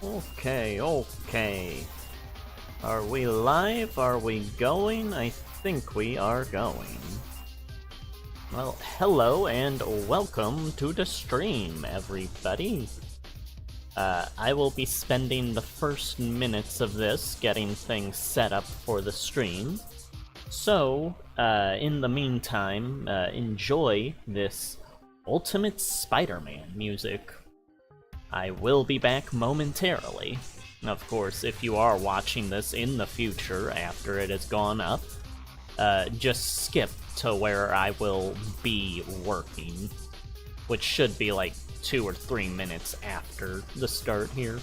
Okay. Are we live? Are we going? I think we are going. Well, hello and welcome to the stream, everybody. I will be spending the first minutes of this getting things set up for the stream. So, in the meantime, enjoy this Ultimate Spider-Man music. I will be back momentarily. Of course, if you are watching this in the future after it has gone up, just skip to where I will be working, which should be like 2 or 3 minutes after the start here.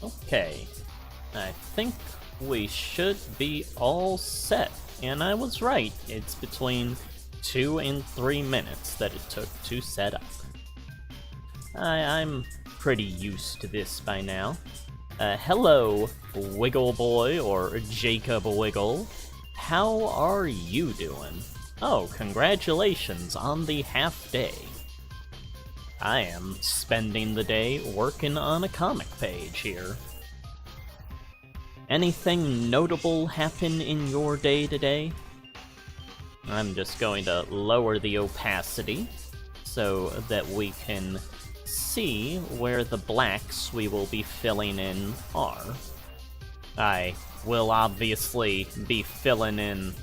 Okay, I think we should be all set, and I was right. It's between 2 and 3 minutes that it took to set up. I'm pretty used to this by now. Hello, Wiggle Boy, or Jacob Wiggle. How are you doing? Oh, congratulations on the half day. I am spending the day working on a comic page here. Anything notable happen in your day today? I'm just going to lower the opacity so that we can see where the blacks we will be filling in are. I will obviously be filling in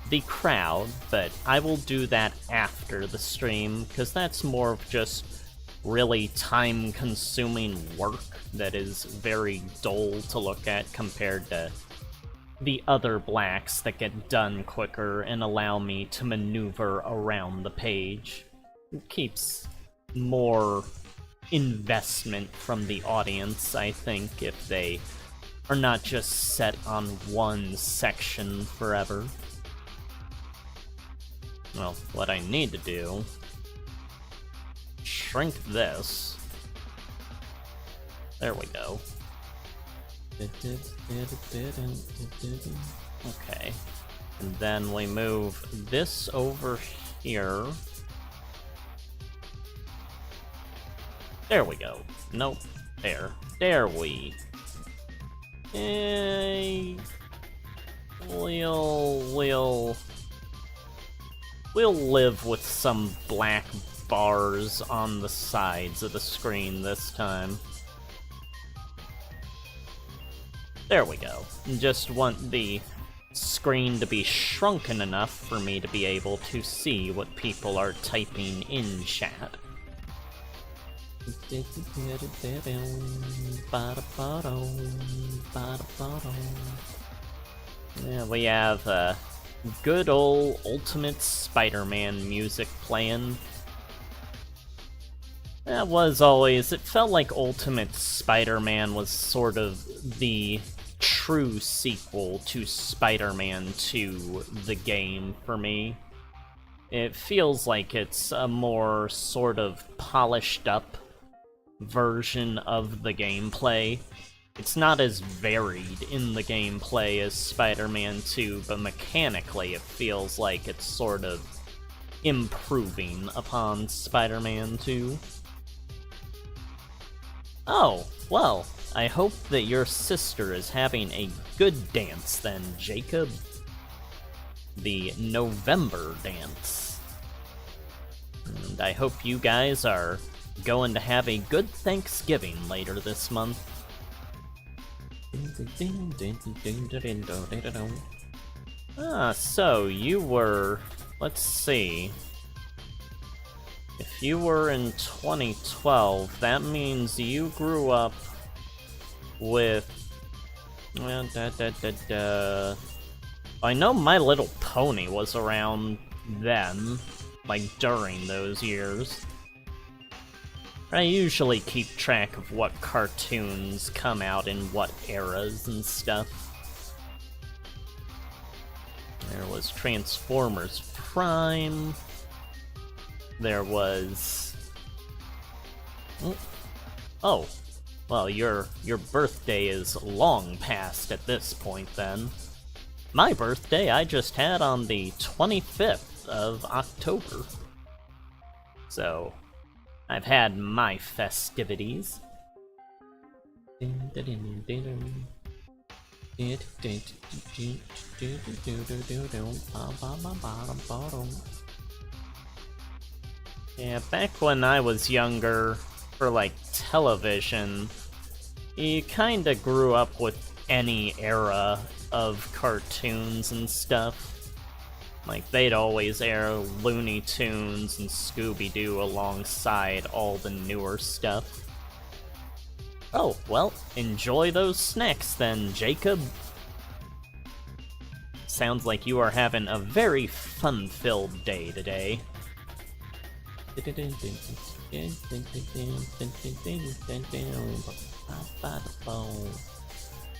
the crowd, but I will do that after the stream, because that's more of just really time-consuming work that is very dull to look at compared to the other blacks that get done quicker and allow me to maneuver around the page. It keeps more investment from the audience, I think, if they are not just set on one section forever. Well, what I need to do, shrink this. There we go. Okay. And then we move this over here. There we go. Nope. There we. We'll live with some black bars on the sides of the screen this time. There we go. Just want the screen to be shrunken enough for me to be able to see what people are typing in chat. Yeah, we have good old Ultimate Spider-Man music playing. That was always, it felt like Ultimate Spider-Man was sort of the true sequel to Spider-Man 2, the game, for me. It feels like it's a more sort of polished up version of the gameplay. It's not as varied in the gameplay as Spider-Man 2, but mechanically it feels like it's sort of improving upon Spider-Man 2. Oh, well, I hope that your sister is having a good dance then, Jacob. The November dance. And I hope you guys are going to have a good Thanksgiving later this month. So you were... let's see. If you were in 2012, that means you grew up with... I know My Little Pony was around then, like during those years. I usually keep track of what cartoons come out in what eras and stuff. There was Transformers Prime. There was... oh. Well, your birthday is long past at this point, then. My birthday I just had on the 25th of October. So, I've had my festivities. Yeah, back when I was younger, for like television, you kinda grew up with any era of cartoons and stuff. Like, they'd always air Looney Tunes and Scooby-Doo alongside all the newer stuff. Oh, well, enjoy those snacks then, Jacob. Sounds like you are having a very fun-filled day today.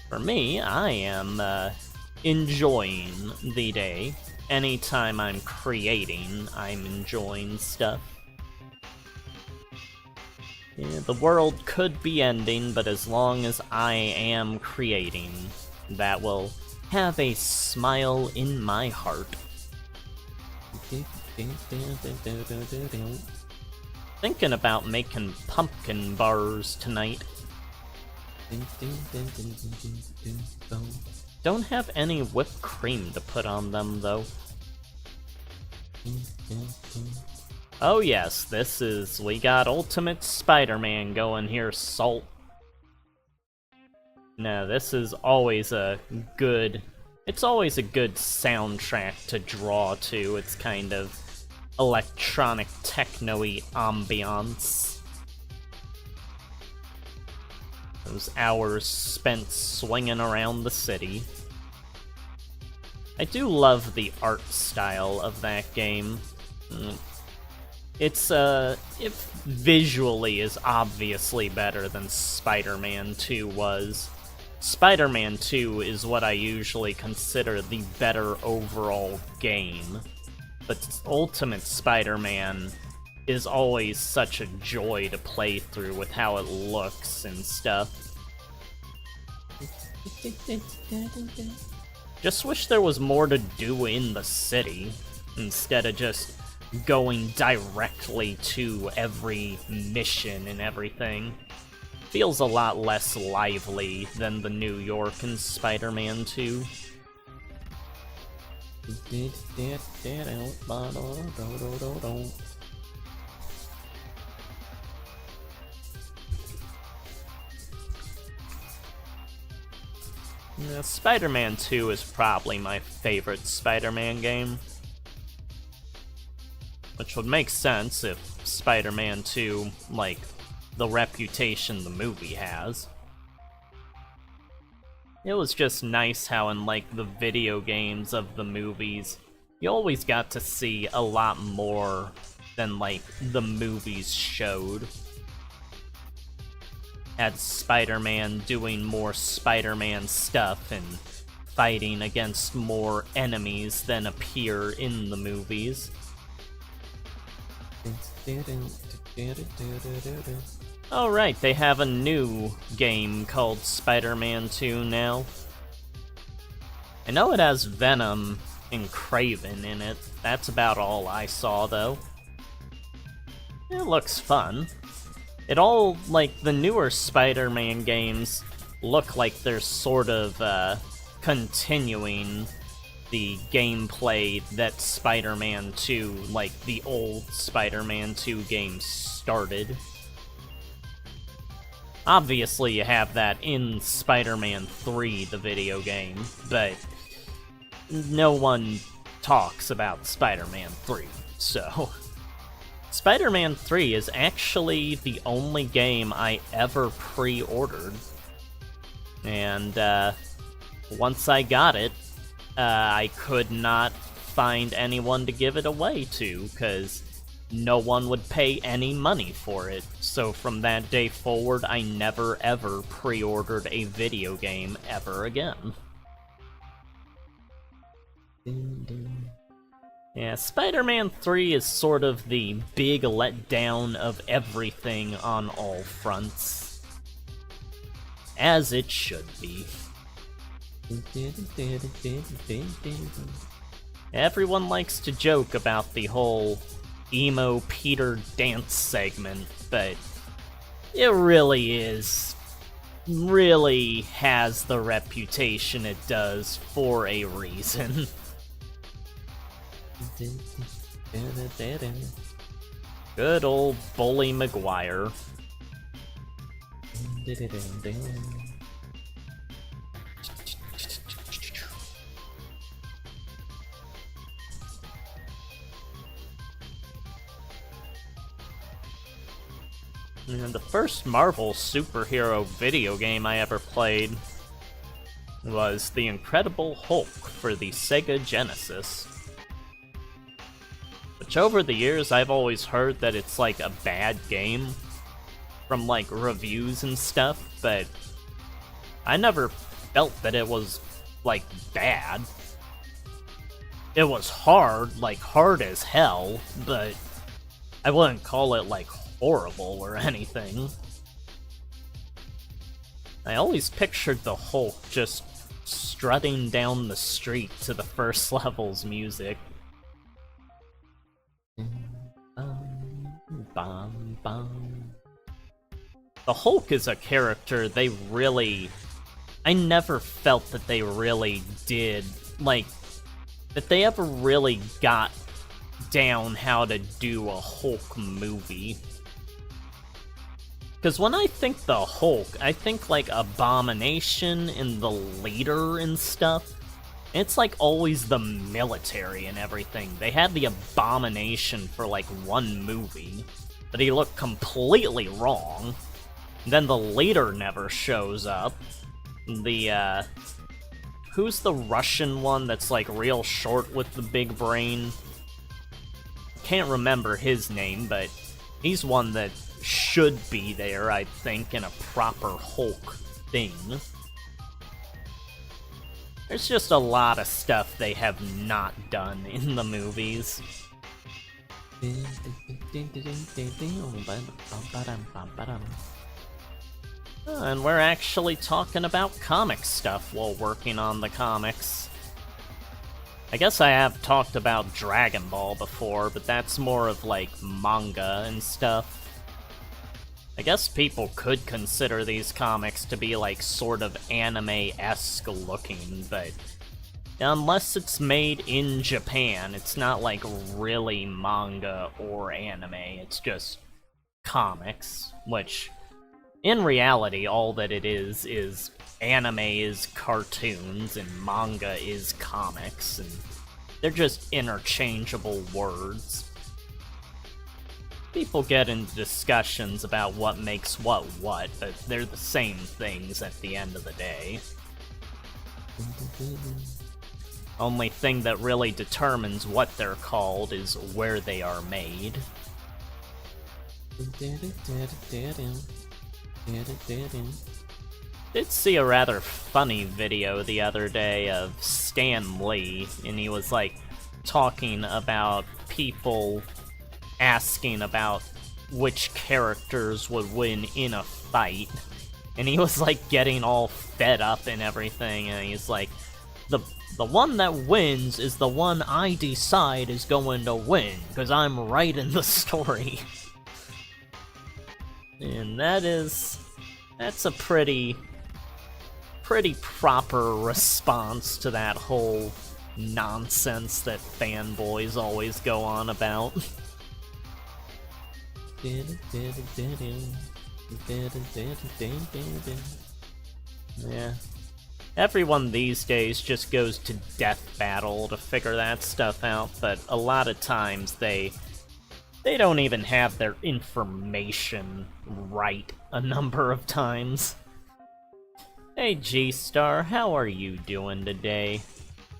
For me, I am enjoying the day. Anytime I'm creating, I'm enjoying stuff. Yeah, the world could be ending, but as long as I am creating, that will have a smile in my heart. Thinking about making pumpkin bars tonight. Don't have any whipped cream to put on them, though. Oh yes, we got Ultimate Spider-Man going here, Salt. No, this is always a good... it's always a good soundtrack to draw to. It's kind of electronic techno-y ambiance. Those hours spent swinging around the city. I do love the art style of that game. It visually is obviously better than Spider-Man 2 was. Spider-Man 2 is what I usually consider the better overall game, but Ultimate Spider-Man is always such a joy to play through with how it looks and stuff. Just wish there was more to do in the city, instead of just going directly to every mission and everything. Feels a lot less lively than the New York in Spider-Man 2. Yeah, Spider-Man 2 is probably my favorite Spider-Man game. Which would make sense if Spider-Man 2, like, the reputation the movie has. It was just nice how in, like, the video games of the movies, you always got to see a lot more than, like, the movies showed. had Spider-Man doing more Spider-Man stuff and fighting against more enemies than appear in the movies. Oh right, they have a new game called Spider-Man 2 now. I know it has Venom and Kraven in it. That's about all I saw, though. It looks fun. It all, like, the newer Spider-Man games look like they're sort of, continuing the gameplay that Spider-Man 2, like, the old Spider-Man 2 games started. Obviously, you have that in Spider-Man 3, the video game, but no one talks about Spider-Man 3, so... Spider-Man 3 is actually the only game I ever pre-ordered. And, once I got it, I could not find anyone to give it away to, because no one would pay any money for it. So from that day forward, I never ever pre-ordered a video game ever again. Yeah, Spider-Man 3 is sort of the big letdown of everything on all fronts. As it should be. Everyone likes to joke about the whole emo Peter dance segment, but it really has the reputation it does for a reason. Good old Bully Maguire. And the first Marvel superhero video game I ever played was The Incredible Hulk for the Sega Genesis. Which over the years I've always heard that it's like a bad game from like reviews and stuff, but I never felt that it was like bad. It was hard, like hard as hell, but I wouldn't call it like horrible or anything. I always pictured the Hulk just strutting down the street to the first level's music. The Hulk is a character I never felt that they really did, like, that they ever really got down how to do a Hulk movie. Because when I think the Hulk, I think, like, Abomination and the Leader and stuff. It's, like, always the military and everything. They had the Abomination for, like, one movie, but he looked completely wrong. Then the Leader never shows up. Who's the Russian one that's, like, real short with the big brain? Can't remember his name, but he's one that should be there, I think, in a proper Hulk thing. There's just a lot of stuff they have not done in the movies. And we're actually talking about comic stuff while working on the comics. I guess I have talked about Dragon Ball before, but that's more of like manga and stuff. I guess people could consider these comics to be like sort of anime-esque looking, but unless it's made in Japan, it's not like really manga or anime, it's just comics, which in reality all that it is anime is cartoons and manga is comics, and they're just interchangeable words. People get into discussions about what makes what, but they're the same things at the end of the day. Only thing that really determines what they're called is where they are made. Did see a rather funny video the other day of Stan Lee, and he was like talking about people asking about which characters would win in a fight, and he was like getting all fed up and everything, and he's like, the one that wins is the one I decide is going to win, because I'm right in the story. And that's a pretty proper response to that whole nonsense that fanboys always go on about. Yeah. Everyone these days just goes to Death Battle to figure that stuff out, but a lot of times they don't even have their information right a number of times. Hey G-Star, how are you doing today?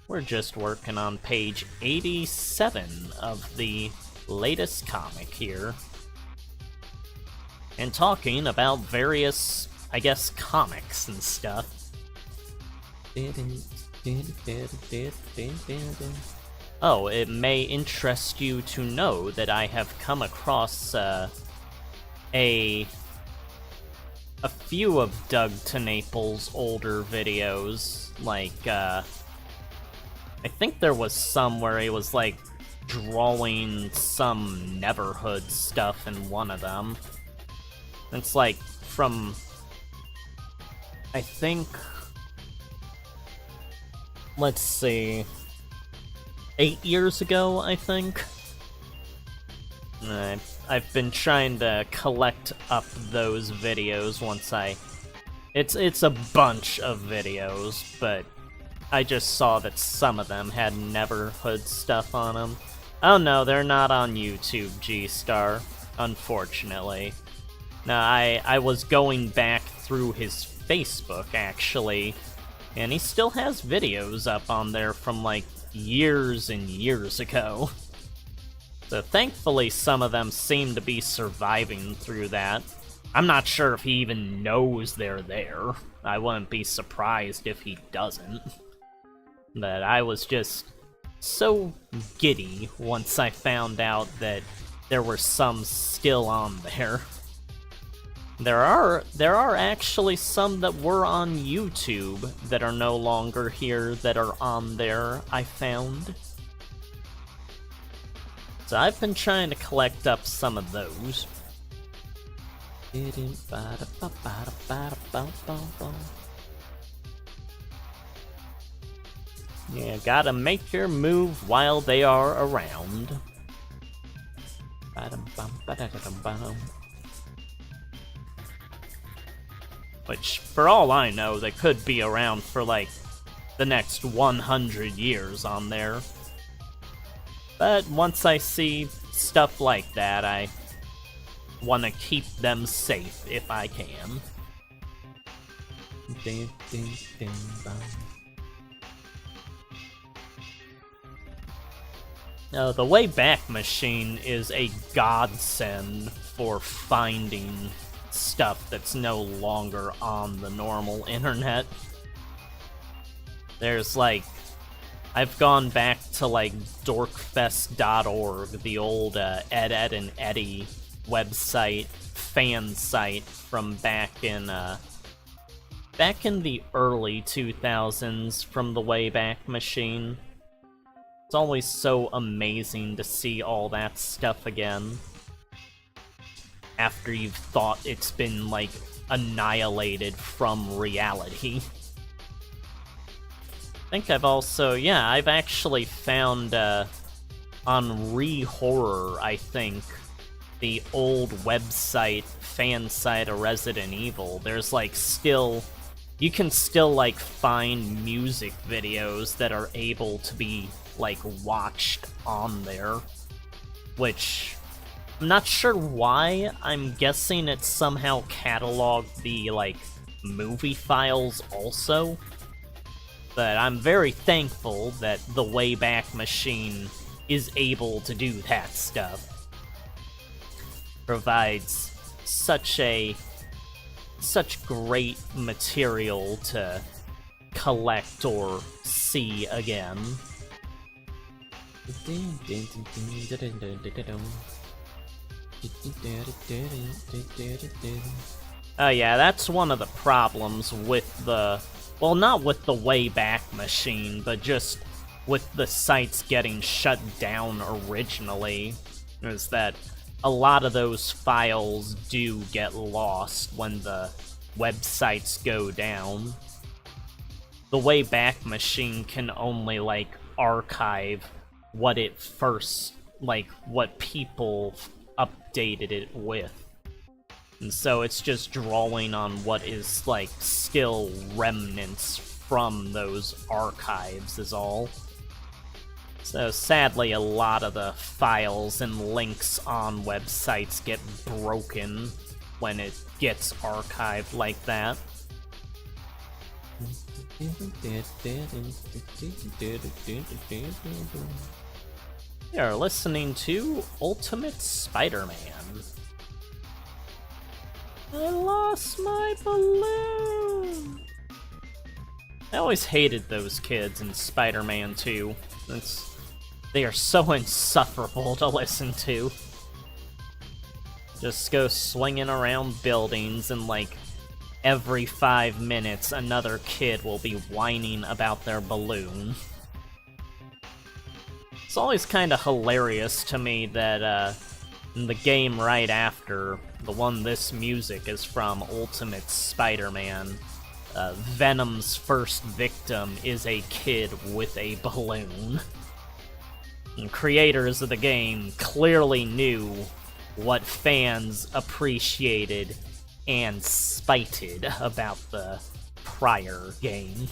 We're just working on page 87 of the latest comic here. And talking about various, I guess, comics and stuff. Oh, it may interest you to know that I have come across a few of Doug TenNapel's older videos, like, I think there was some where he was, like, drawing some Neverhood stuff in one of them. It's, like, from, I think, let's see, 8 years ago, I think? I've been trying to collect up those videos once It's a bunch of videos, but I just saw that some of them had Neverhood stuff on them. Oh no, they're not on YouTube, G-Star, unfortunately. Now, I was going back through his Facebook, actually, and he still has videos up on there from, like, years and years ago. So thankfully some of them seem to be surviving through that. I'm not sure if he even knows they're there. I wouldn't be surprised if he doesn't. But I was just so giddy once I found out that there were some still on there. There are actually some that were on YouTube that are no longer here that are on there, I found. So I've been trying to collect up some of those. Yeah, gotta make your move while they are around. Which, for all I know, they could be around for, like, the next 100 years on there. But once I see stuff like that, I want to keep them safe if I can. The Wayback Machine is a godsend for finding stuff that's no longer on the normal internet. There's, like, I've gone back to, like, dorkfest.org, the old Ed, Ed, and Eddie website, fan site from back in the early 2000s from the Wayback Machine. It's always so amazing to see all that stuff again. After you've thought it's been, like, annihilated from reality. I think I've also, yeah, I've actually found, on Re-Horror, I think, the old website, fan site of Resident Evil. There's, like, still, you can still, like, find music videos that are able to be, like, watched on there. Which, I'm not sure why. I'm guessing it somehow cataloged the, like, movie files also. But I'm very thankful that the Wayback Machine is able to do that stuff. Provides such a such great material to collect or see again. Oh yeah, that's one of the problems with the... well, not with the Wayback Machine, but just with the sites getting shut down originally, is that a lot of those files do get lost when the websites go down. The Wayback Machine can only, like, archive what it first, like, what people updated it with. And so it's just drawing on what is, like, still remnants from those archives is all. So sadly, a lot of the files and links on websites get broken when it gets archived like that. You're listening to Ultimate Spider-Man. I lost my balloon! I always hated those kids in Spider-Man 2. They are so insufferable to listen to. Just go swinging around buildings, and like every 5 minutes another kid will be whining about their balloon. It's always kind of hilarious to me that in the game right after, the one this music is from, Ultimate Spider-Man, Venom's first victim is a kid with a balloon. And creators of the game clearly knew what fans appreciated and spited about the prior game.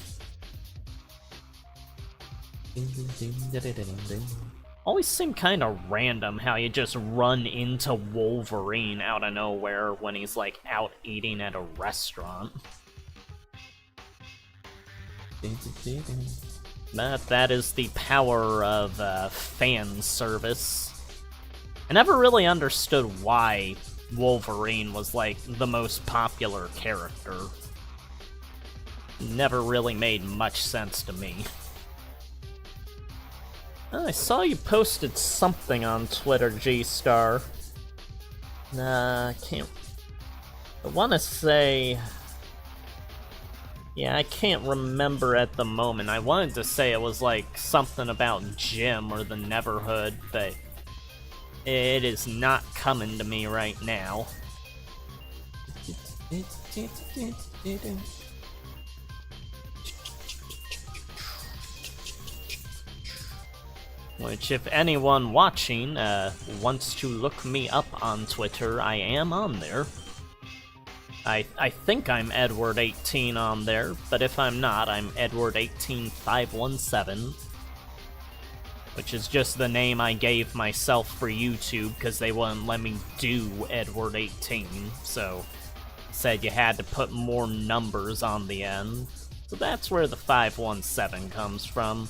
Always seemed kind of random how you just run into Wolverine out of nowhere when he's like out eating at a restaurant. But that is the power of fan service. I never really understood why Wolverine was like the most popular character. Never really made much sense to me. I saw you posted something on Twitter, G-Star. I can't... I want to say... yeah, I can't remember at the moment. I wanted to say it was like something about Jim or the Neverhood, but it is not coming to me right now. Which, if anyone watching wants to look me up on Twitter, I am on there. I think I'm edward18 on there, but if I'm not, I'm edward18517. Which is just the name I gave myself for YouTube, because they wouldn't let me do edward18, so said you had to put more numbers on the end. So that's where the 517 comes from.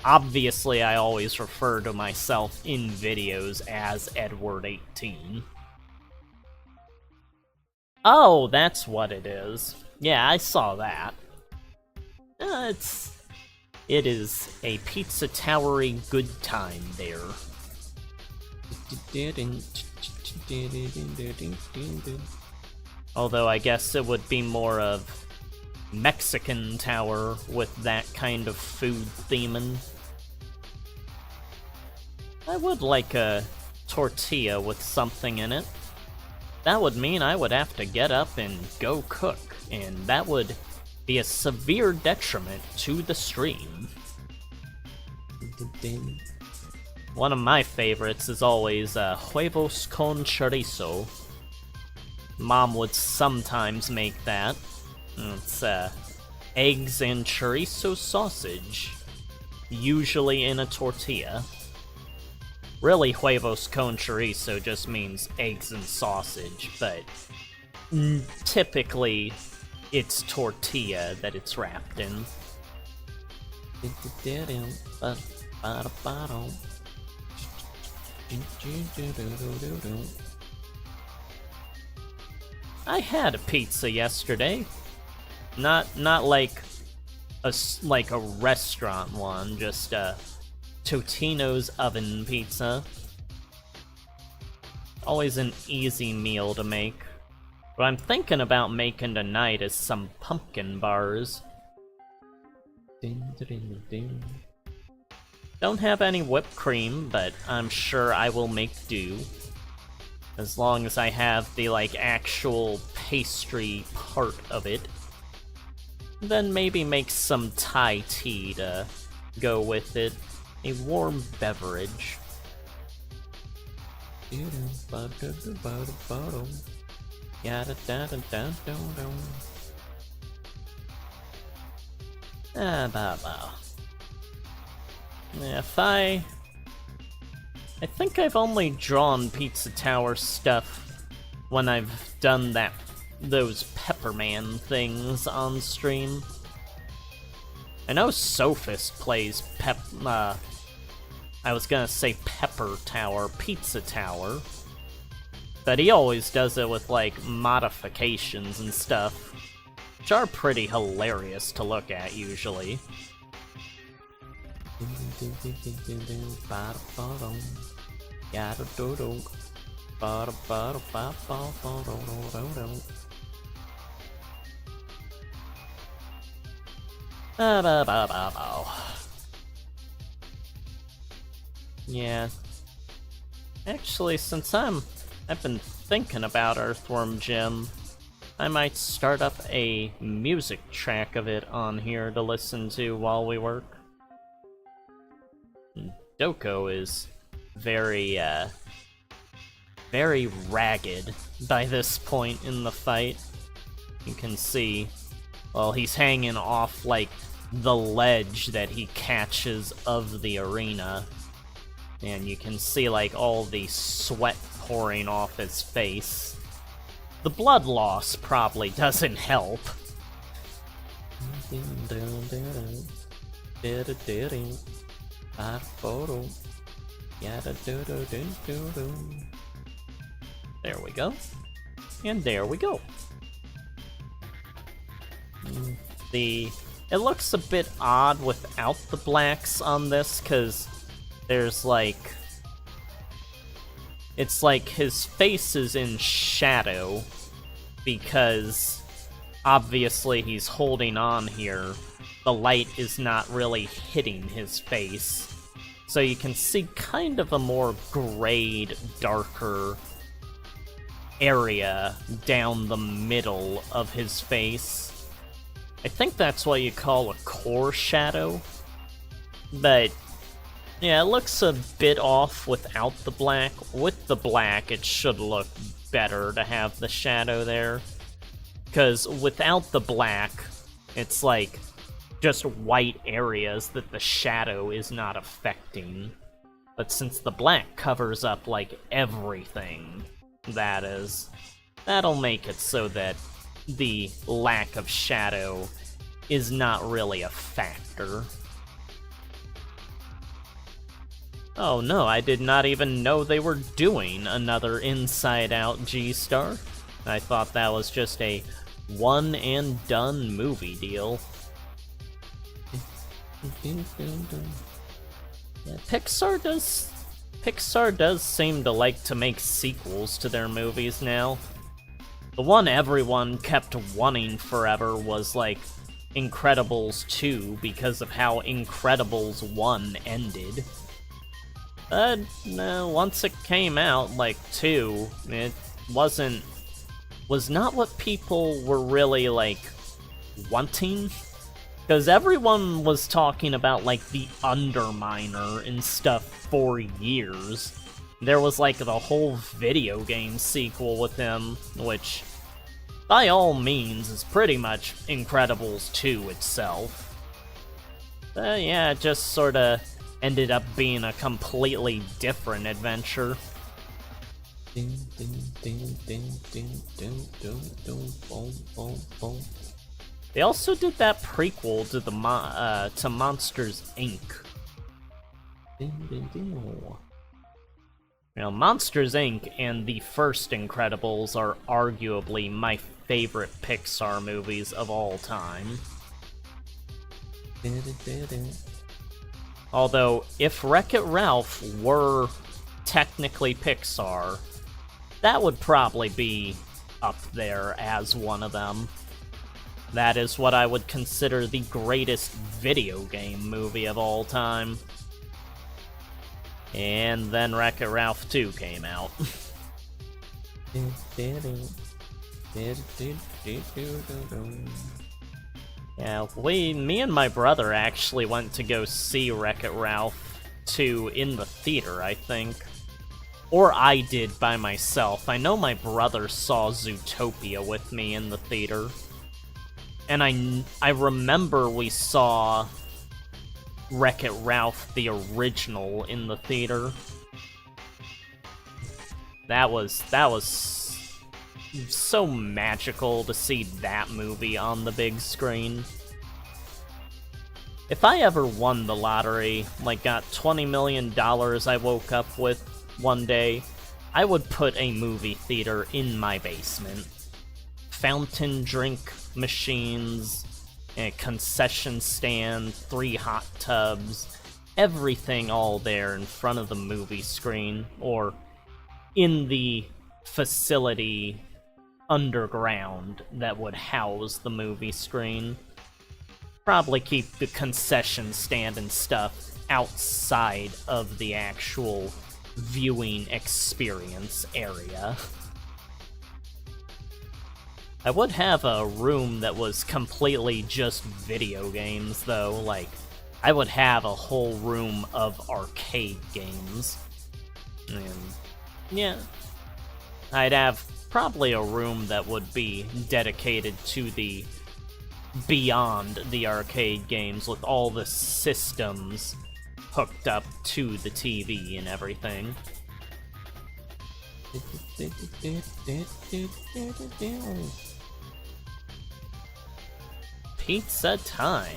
Obviously, I always refer to myself in videos as edward18. Oh, that's what it is. Yeah, I saw that. It is a Pizza Towery good time there. Although I guess it would be more of Mexican tower with that kind of food theming. I would like a tortilla with something in it. That would mean I would have to get up and go cook, and that would be a severe detriment to the stream. One of my favorites is always huevos con chorizo. Mom would sometimes make that. It's eggs and chorizo sausage, usually in a tortilla. Really, huevos con chorizo just means eggs and sausage, but typically it's tortilla that it's wrapped in. I had a pizza yesterday. Not like a restaurant one, just a Totino's oven pizza. Always an easy meal to make. What I'm thinking about making tonight is some pumpkin bars. Don't have any whipped cream, but I'm sure I will make do. As long as I have the, actual pastry part of it. Then maybe make some Thai tea to go with it. A warm beverage. I think I've only drawn Pizza Tower stuff when I've done those Pepperman things on stream. I know Sophist plays I was gonna say Pepper Tower, Pizza Tower, but he always does it with, modifications and stuff, which are pretty hilarious to look at, usually. Yeah. Actually, since I've been thinking about Earthworm Jim, I might start up a music track of it on here to listen to while we work. Doko is very ragged by this point in the fight. You can see, well, he's hanging off, the ledge that he catches of the arena. And you can see, all the sweat pouring off his face. The blood loss probably doesn't help. There we go. And there we go. It looks a bit odd without the blacks on this, because there's it's like his face is in shadow, because obviously he's holding on here. The light is not really hitting his face. So you can see kind of a more grayed, darker area down the middle of his face. I think that's what you call a core shadow. But yeah, it looks a bit off without the black. With the black, it should look better to have the shadow there. Because without the black, it's just white areas that the shadow is not affecting. But since the black covers up everything, that'll make it so that the lack of shadow is not really a factor. Oh no, I did not even know they were doing another Inside Out G-Star. I thought that was just a one and done movie deal. Yeah, Pixar does seem to like to make sequels to their movies now. The one everyone kept wanting forever was Incredibles 2 because of how Incredibles 1 ended. But once it came out, 2, it was not what people were really wanting. Because everyone was talking about, the Underminer and stuff for years. There was, the whole video game sequel with him, which, by all means, is pretty much Incredibles 2 itself. Yeah, it just sorta ended up being a completely different adventure. They also did that prequel to to Monsters, Inc. You know, Monsters, Inc. and the first Incredibles are arguably my favorite Pixar movies of all time. Although, if Wreck-It Ralph were technically Pixar, that would probably be up there as one of them. That is what I would consider the greatest video game movie of all time. And then Wreck-It Ralph 2 came out. Yeah, me and my brother actually went to go see Wreck-It Ralph 2 in the theater, I think. Or I did by myself. I know my brother saw Zootopia with me in the theater. And I remember we saw Wreck-It Ralph, the original, in the theater. That was so magical to see that movie on the big screen. If I ever won the lottery, like got $20 million I woke up with one day, I would put a movie theater in my basement. Fountain drink machines, a concession stand, 3 hot tubs, everything all there in front of the movie screen, or in the facility underground that would house the movie screen. Probably keep the concession stand and stuff outside of the actual viewing experience area. I would have a room that was completely just video games, though. Like, I would have a whole room of arcade games. And, yeah. I'd have probably a room that would be dedicated to the beyond the arcade games, with all the systems hooked up to the TV and everything. Pizza time.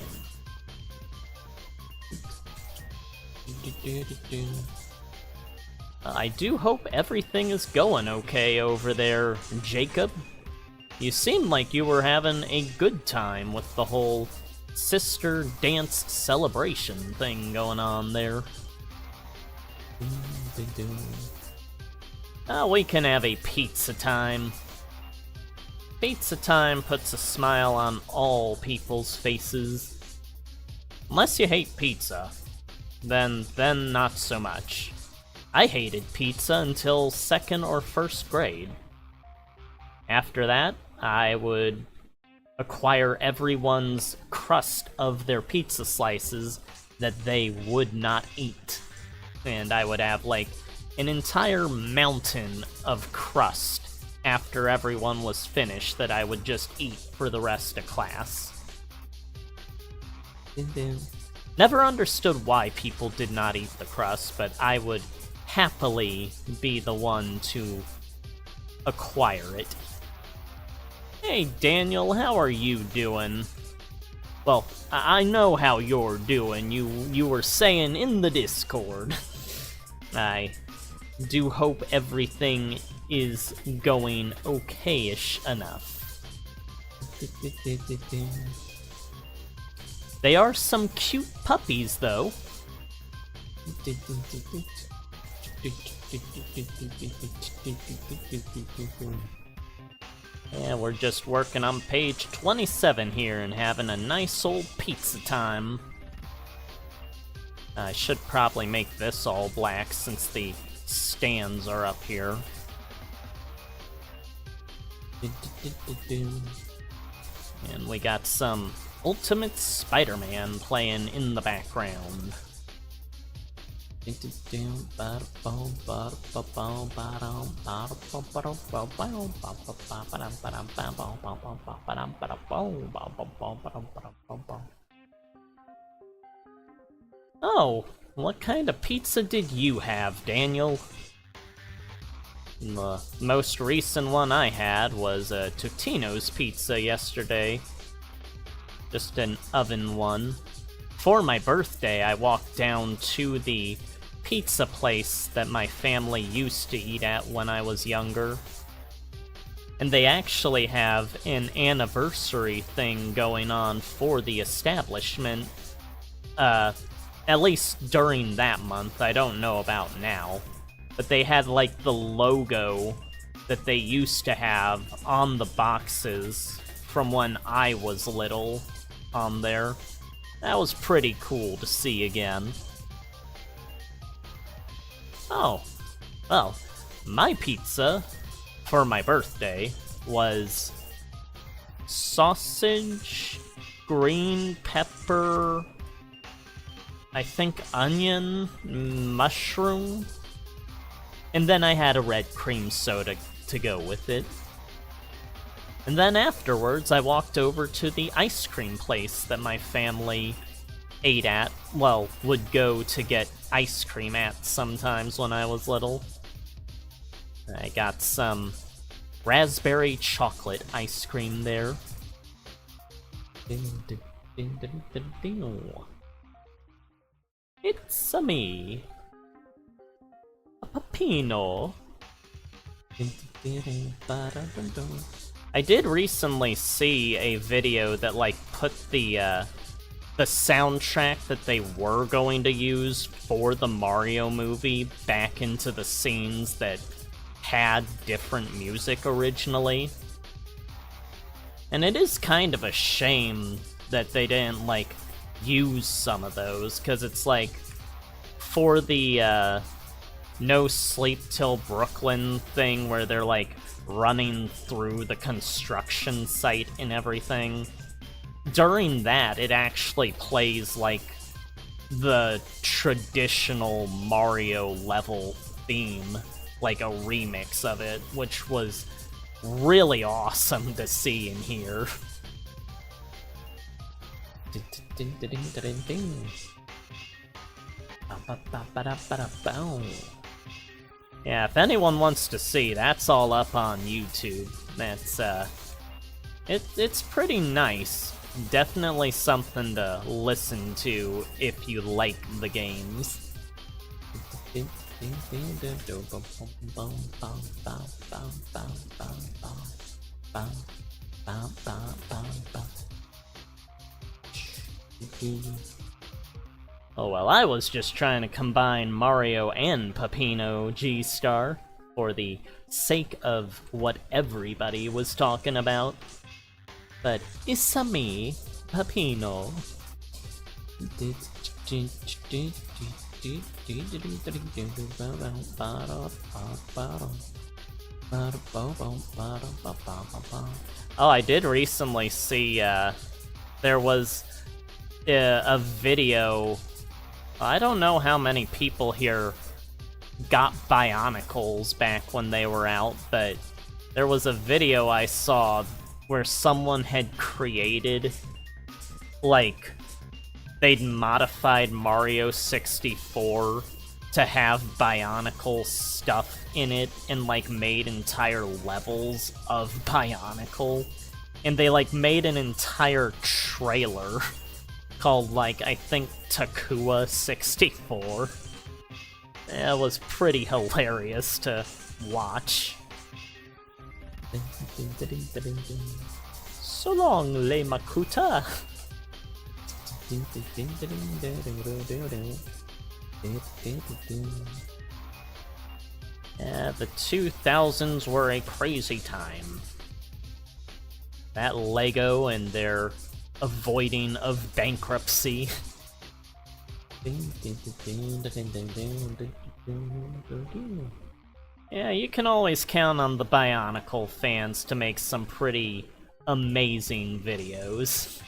I do hope everything is going okay over there, Jacob. You seemed like you were having a good time with the whole sister dance celebration thing going on there. We can have a pizza time. Pizza time puts a smile on all people's faces. Unless you hate pizza, then not so much. I hated pizza until 2nd or 1st grade. After that, I would acquire everyone's crust of their pizza slices that they would not eat. And I would have, like, an entire mountain of crust after everyone was finished that I would just eat for the rest of class. Never understood why people did not eat the crust, but I would happily be the one to acquire it. Hey Daniel, how are you doing? Well, I know how you're doing. You were saying in the Discord. I do hope everything is going okay-ish enough. They are some cute puppies, though. Yeah, we're just working on page 27 here and having a nice old pizza time. I should probably make this all black since the stands are up here. And we got some Ultimate Spider-Man playing in the background. Oh, what kind of pizza did you have, Daniel? The most recent one I had was a Totino's pizza yesterday. Just an oven one. For my birthday, I walked down to the pizza place that my family used to eat at when I was younger. And they actually have an anniversary thing going on for the establishment. At least during that month, I don't know about now. But they had, like, the logo that they used to have on the boxes from when I was little on there. That was pretty cool to see again. Oh, well, my pizza for my birthday was sausage, green pepper, I think onion, mushroom, and then I had a red cream soda to go with it. And then afterwards, I walked over to the ice cream place that my family ate at, well, would go to get ice cream at sometimes when I was little. I got some raspberry chocolate ice cream there. It's me, a Peppino. I did recently see a video that, like, put the soundtrack that they were going to use for the Mario movie back into the scenes that had different music originally. And it is kind of a shame that they didn't, like, use some of those, because it's like, for the No Sleep Till Brooklyn thing where they're, like, running through the construction site and everything, during that, it actually plays, like, the traditional Mario level theme, like a remix of it, which was really awesome to see and hear. Yeah, if anyone wants to see, that's all up on YouTube. That's, it's pretty nice. Definitely something to listen to if you like the games. Oh well, I was just trying to combine Mario and Peppino G-Star for the sake of what everybody was talking about. But it's me, Peppino. Oh, I did recently see, there was a video. I don't know how many people here got Bionicles back when they were out, but there was a video I saw where someone had created, like, they'd modified Mario 64 to have Bionicle stuff in it and, like, made entire levels of Bionicle. And they, like, made an entire trailer called, like, I think Takua 64. It was pretty hilarious to watch. So long, Le Makuta! Yeah, the 2000s were a crazy time. That Lego and their avoiding of bankruptcy. Yeah, you can always count on the Bionicle fans to make some pretty amazing videos.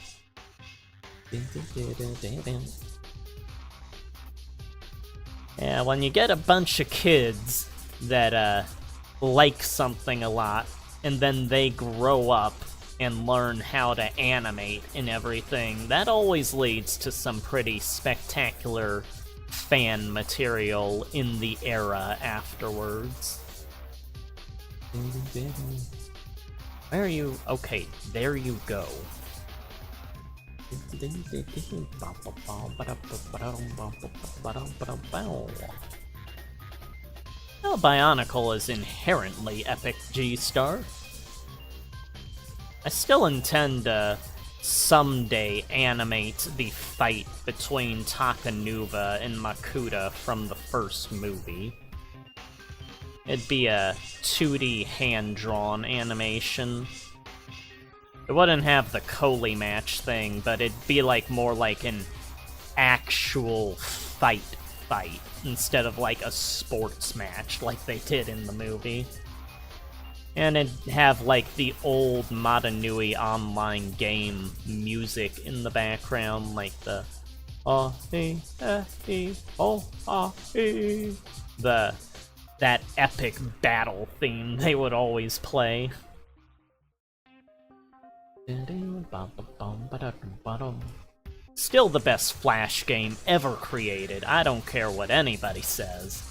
Yeah, when you get a bunch of kids that like something a lot, and then they grow up and learn how to animate and everything, that always leads to some pretty spectacular fan material in the era afterwards. Where are you? Okay, there you go. Well, Bionicle is inherently epic, G-Star. I still intend to someday animate the fight between Takanuva and Makuta from the first movie. It'd be a 2D hand-drawn animation. It wouldn't have the Coley match thing, but it'd be like more like an actual fight instead of like a sports match like they did in the movie. And it'd have like the old Madanui online game music in the background, like the that epic battle theme they would always play. Still the best Flash game ever created, I don't care what anybody says.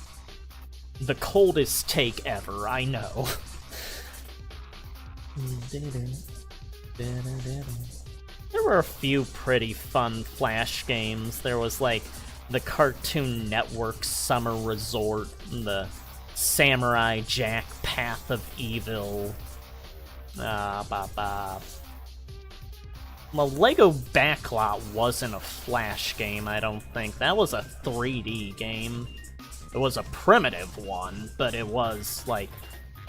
The coldest take ever, I know. There were a few pretty fun Flash games. There was like the Cartoon Network Summer Resort, and the Samurai Jack Path of Evil. Well, Lego Backlot wasn't a Flash game, I don't think. That was a 3D game. It was a primitive one, but it was, like,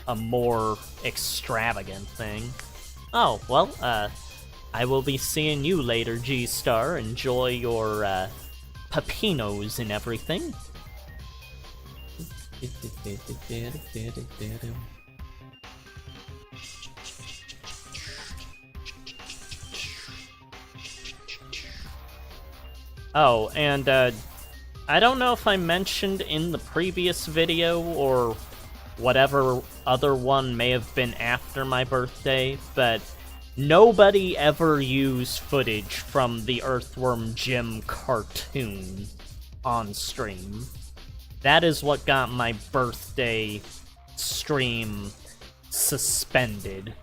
a more extravagant thing. Oh, well, I will be seeing you later, G-Star. Enjoy your, pepinos and everything. Oh, and, I don't know if I mentioned in the previous video, or whatever other one may have been after my birthday, but nobody ever used footage from the Earthworm Jim cartoon on stream. That is what got my birthday stream suspended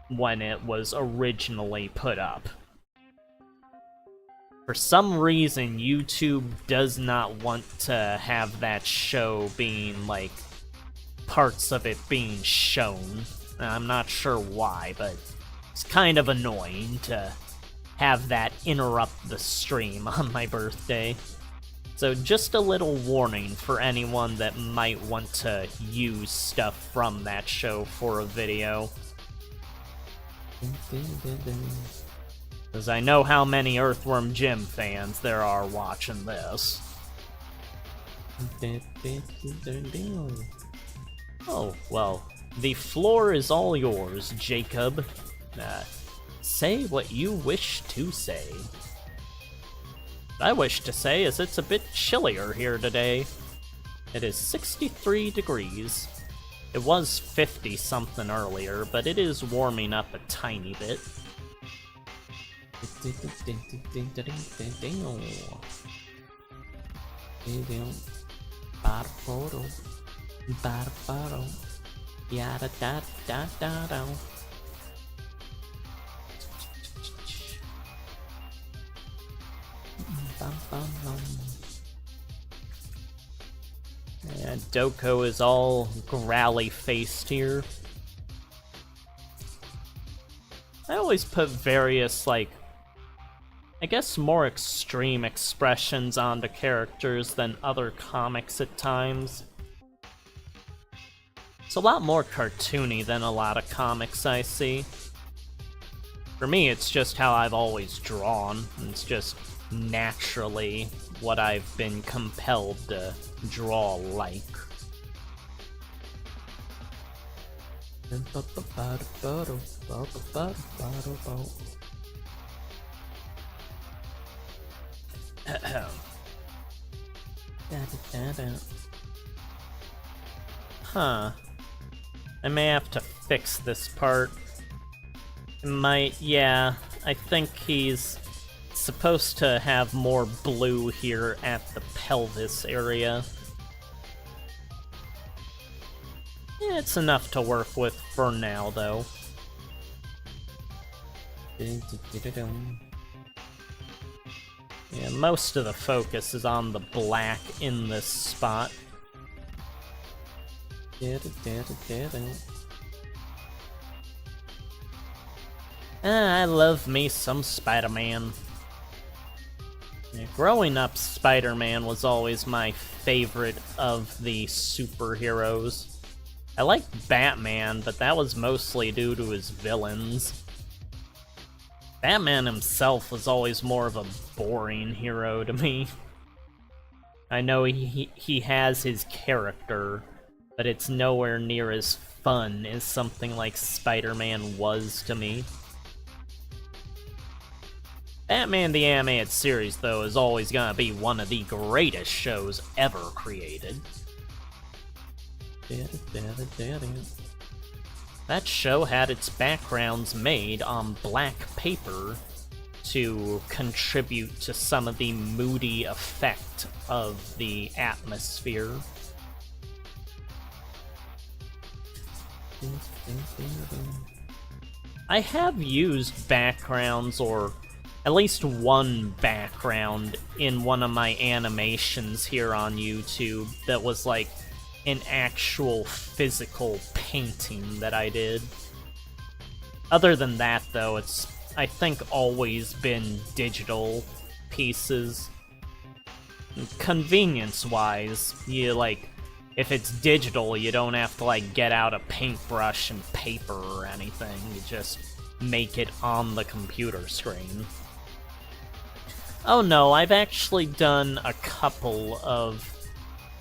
when it was originally put up. For some reason, YouTube does not want to have that show being, like, parts of it being shown. I'm not sure why, but it's kind of annoying to have that interrupt the stream on my birthday. So just a little warning for anyone that might want to use stuff from that show for a video. Because I know how many Earthworm Jim fans there are watching this. Oh, well, the floor is all yours, Jacob. Say what you wish to say. What I wish to say is it's a bit chillier here today. It is 63 degrees. It was 50-something earlier, but it is warming up a tiny bit. Yeah, Doko is all growly-faced here. I always put various, like, I guess more extreme expressions onto characters than other comics at times. It's a lot more cartoony than a lot of comics I see. For me, it's just how I've always drawn. It's just naturally what I've been compelled to draw like. Huh. I may have to fix this part. It might, yeah. I think he's supposed to have more blue here at the pelvis area. Yeah, it's enough to work with for now, though. Yeah, most of the focus is on the black in this spot. I love me some Spider-Man. Yeah, growing up, Spider-Man was always my favorite of the superheroes. I liked Batman, but that was mostly due to his villains. Batman himself was always more of a boring hero to me. I know he has his character, but it's nowhere near as fun as something like Spider-Man was to me. Batman the Animated Series, though, is always gonna be one of the greatest shows ever created. That show had its backgrounds made on black paper to contribute to some of the moody effect of the atmosphere. I have used backgrounds, or at least one background, in one of my animations here on YouTube that was like an actual physical painting that I did. Other than that, though, it's, I think, always been digital pieces. Convenience-wise, you, like, if it's digital, you don't have to, like, get out a paintbrush and paper or anything. You just make it on the computer screen. Oh no, I've actually done a couple of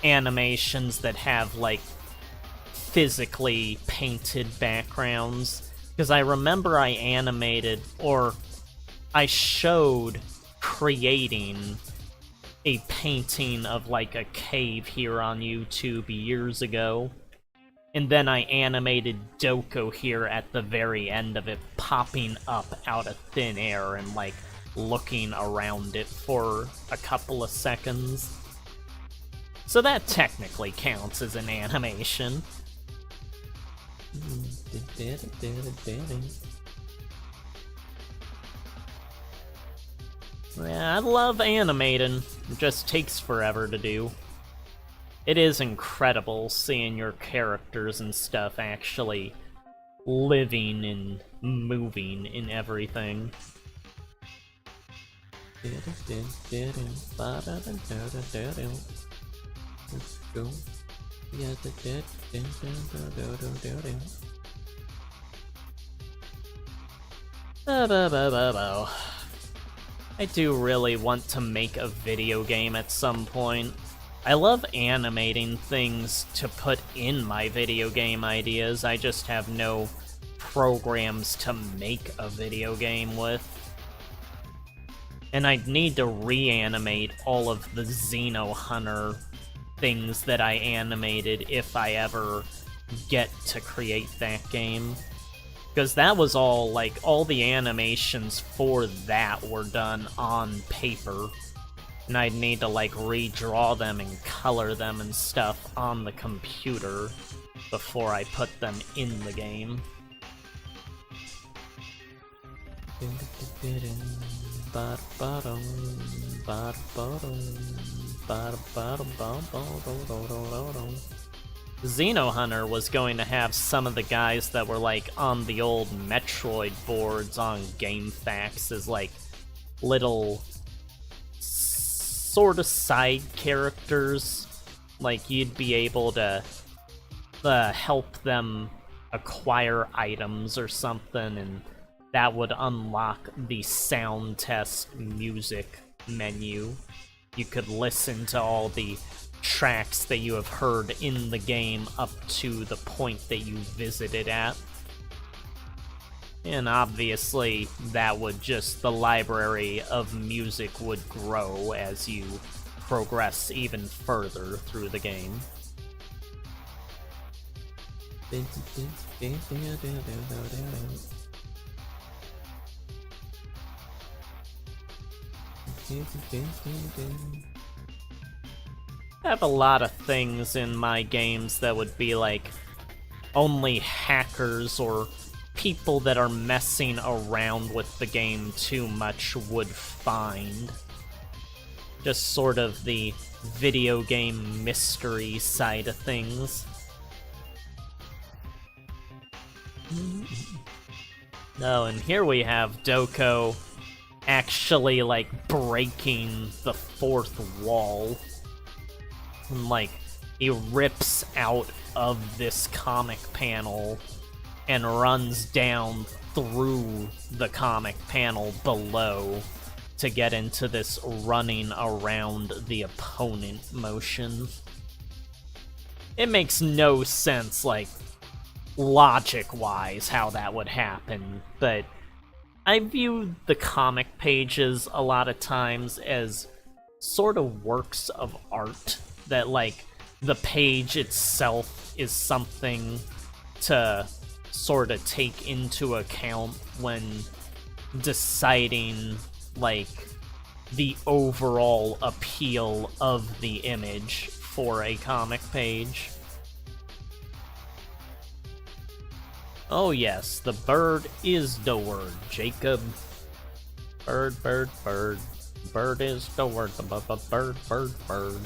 animations that have, like, physically painted backgrounds. Because I remember I animated, or I showed creating a painting of, like, a cave here on YouTube years ago. And then I animated Doko here at the very end of it, popping up out of thin air and, like, looking around it for a couple of seconds. So that technically counts as an animation. Yeah, I love animating. It just takes forever to do. It is incredible seeing your characters and stuff actually living and moving in everything. Let's go. I do really want to make a video game at some point. I love animating things to put in my video game ideas, I just have no programs to make a video game with. And I'd need to reanimate all of the Xeno Hunter things that I animated if I ever get to create that game. Because that was all, like, all the animations for that were done on paper. And I'd need to, like, redraw them and color them and stuff on the computer before I put them in the game. Xeno Hunter was going to have some of the guys that were, like, on the old Metroid boards on GameFAQs as, like, little sort of side characters. Like, you'd be able to help them acquire items or something, and that would unlock the sound test music menu. You could listen to all the tracks that you have heard in the game up to the point that you visited at. And obviously, that would just, the library of music would grow as you progress even further through the game. I have a lot of things in my games that would be like only hackers or people that are messing around with the game too much would find. just sort of the video game mystery side of things. Oh, and here we have Doko actually, like, breaking the fourth wall. And, like, he rips out of this comic panel and runs down through the comic panel below to get into this running around the opponent motion. It makes no sense, like, logic-wise, how that would happen, but I view the comic pages a lot of times as sort of works of art, that, like, the page itself is something to sort of take into account when deciding, like, the overall appeal of the image for a comic page. Oh yes, the bird is the word, Jacob. Bird, bird, bird. Bird is the word. Bird, bird, bird.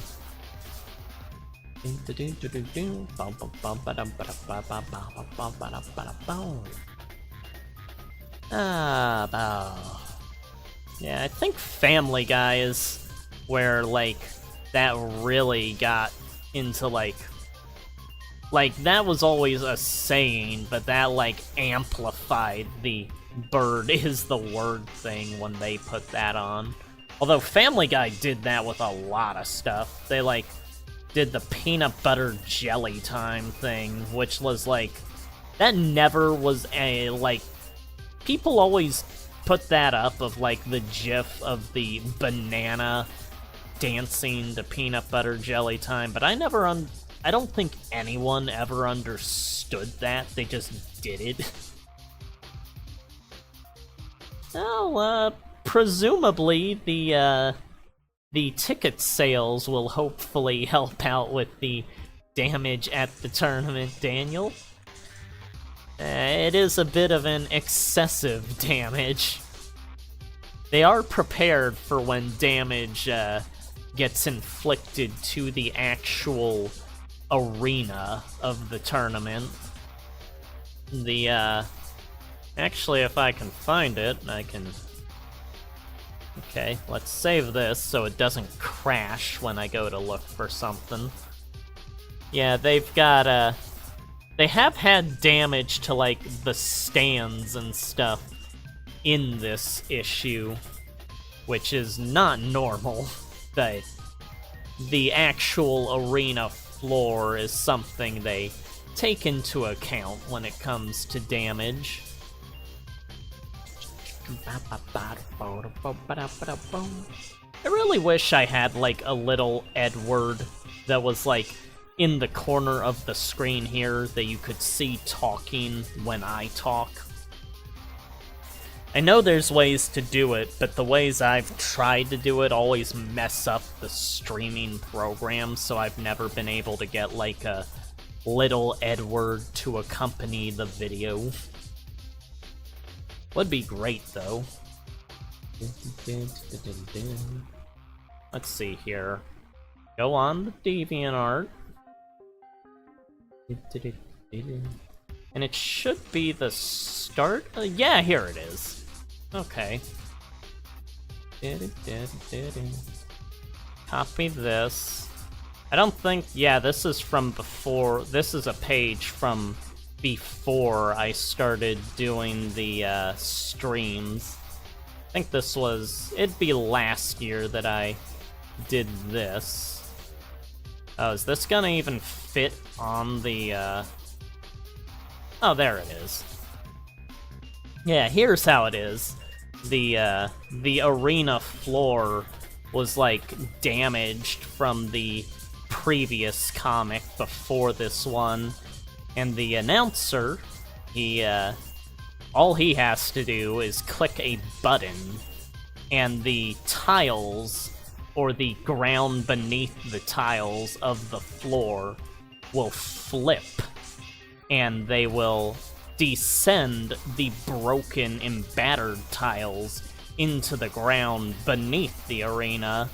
Yeah, I think Family Guy is where, like, that really got into, like, that was always a saying, but that, like, amplified the bird is the word thing when they put that on. Although Family Guy did that with a lot of stuff. They, like, did the peanut butter jelly time thing, which was, like, that never was a, like, people always put that up of, like, the gif of the banana dancing to peanut butter jelly time, but I don't think anyone ever understood that. They just did it. Well, presumably the ticket sales will hopefully help out with the damage at the tournament, Daniel. It is a bit of an excessive damage. They are prepared for when damage gets inflicted to the actual arena of the tournament. Actually, if I can find it, I can... Okay, let's save this so it doesn't crash when I go to look for something. Yeah, they've got, they have had damage to, like, the stands and stuff in this issue, which is not normal, but the actual arena floor is something they take into account when it comes to damage. I really wish I had, like, a little Edward that was, like, in the corner of the screen here that you could see talking when I talk. I know there's ways to do it, but the ways I've tried to do it always mess up the streaming program, so I've never been able to get, like, a little Edward to accompany the video. Would be great, though. Let's see here. Go on the DeviantArt. And it should be the start? Yeah, here it is. Okay. Copy this. I don't think... Yeah, this is from before... This is a page from before I started doing the streams. I think this was... It'd be last year that I did this. Oh, is this gonna even fit on the... Oh, there it is. Yeah, here's how it is. The arena floor was, like, damaged from the previous comic before this one. And the announcer, all he has to do is click a button, and the tiles, or the ground beneath the tiles of the floor, will flip, and they will descend the broken and battered tiles into the ground beneath the arena,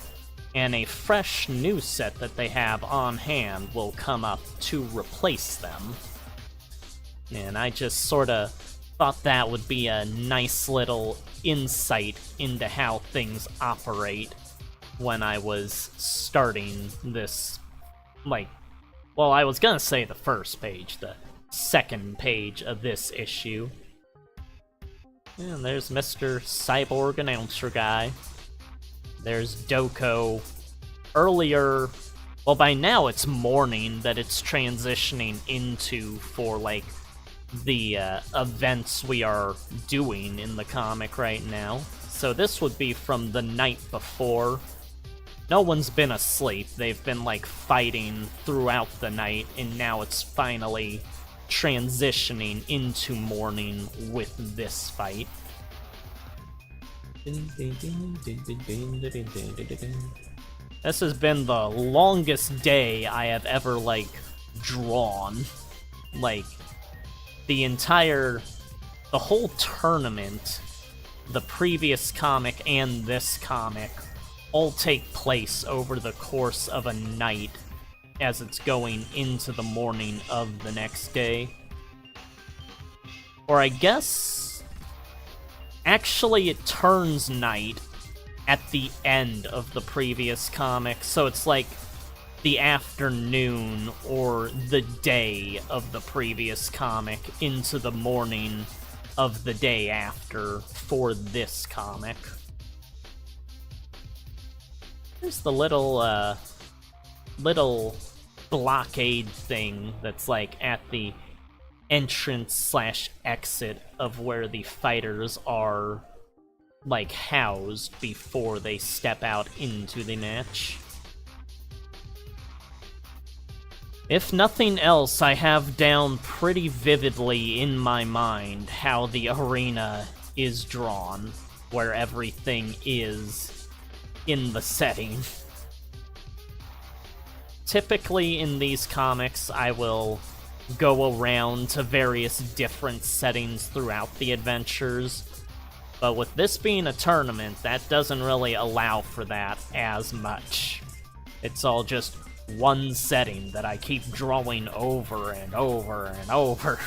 and a fresh new set that they have on hand will come up to replace them. And I just sorta thought that would be a nice little insight into how things operate when I was starting this, like, well, I was gonna say the first page, the second page of this issue. And there's Mr. Cyborg Announcer Guy. There's Doko. Earlier, well, by now it's morning that it's transitioning into for, like, the events we are doing in the comic right now. So this would be from the night before. No one's been asleep. They've been, like, fighting throughout the night, and now it's finally transitioning into morning with this fight. This has been the longest day I have ever, like, drawn. Like, the whole tournament, the previous comic and this comic, all take place over the course of a night as it's going into the morning of the next day. Or I guess, actually it turns night at the end of the previous comic, so it's like the afternoon or the day of the previous comic into the morning of the day after for this comic. There's the little blockade thing that's, like, at the entrance/exit of where the fighters are, like, housed before they step out into the match. If nothing else, I have down pretty vividly in my mind how the arena is drawn, where everything is in the setting. Typically in these comics, I will go around to various different settings throughout the adventures, but with this being a tournament, that doesn't really allow for that as much. It's all just one setting that I keep drawing over and over and over.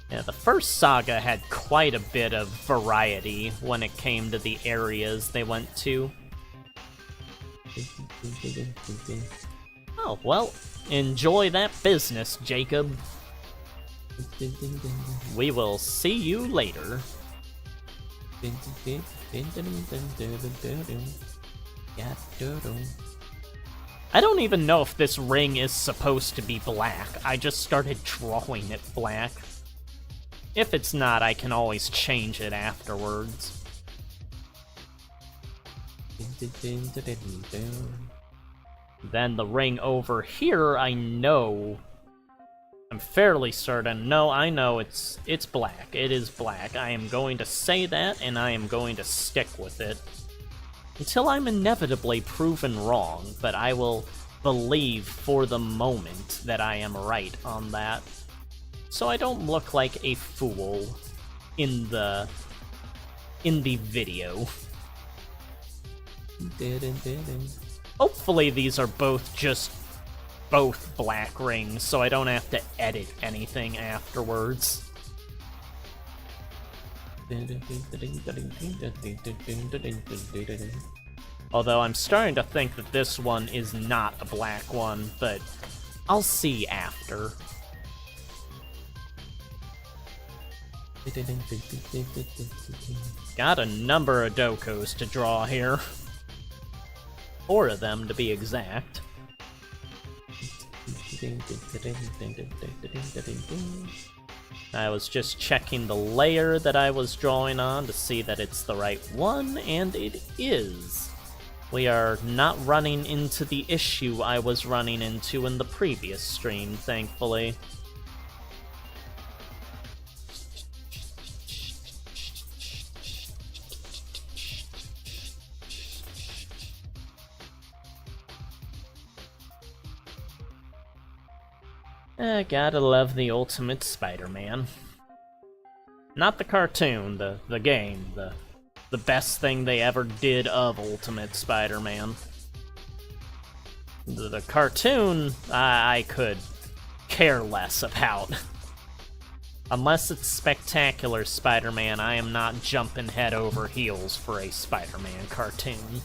Yeah, the first saga had quite a bit of variety when it came to the areas they went to. Oh, well, enjoy that business, Jacob. We will see you later. I don't even know if this ring is supposed to be black. I just started drawing it black. If it's not, I can always change it afterwards. Then the ring over here, I'm fairly certain. No, I know it's black. It is black. I am going to say that, and I am going to stick with it. Until I'm inevitably proven wrong, but I will believe for the moment that I am right on that. So I don't look like a fool in the video. Hopefully these are both black rings, so I don't have to edit anything afterwards. Although I'm starting to think that this one is not a black one, but I'll see after. Got a number of Dokos to draw here. 4 of them, to be exact. I was just checking the layer that I was drawing on to see that it's the right one, and it is. We are not running into the issue I was running into in the previous stream, thankfully. Gotta love the Ultimate Spider-Man. Not the cartoon, the game, the best thing they ever did of Ultimate Spider-Man. The cartoon, I could care less about. Unless it's Spectacular Spider-Man, I am not jumping head over heels for a Spider-Man cartoon.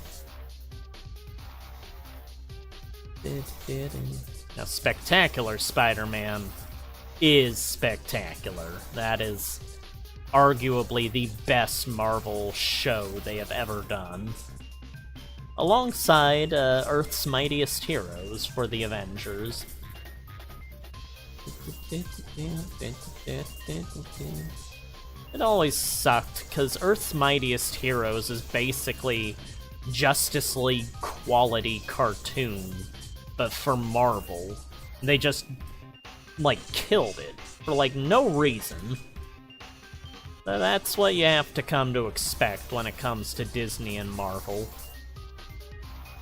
Now, Spectacular Spider-Man is spectacular. That is arguably the best Marvel show they have ever done. Alongside Earth's Mightiest Heroes for the Avengers. It always sucked, because Earth's Mightiest Heroes is basically Justice League quality cartoon, but for Marvel. They just, like, killed it, for, like, no reason. That's what you have to come to expect when it comes to Disney and Marvel.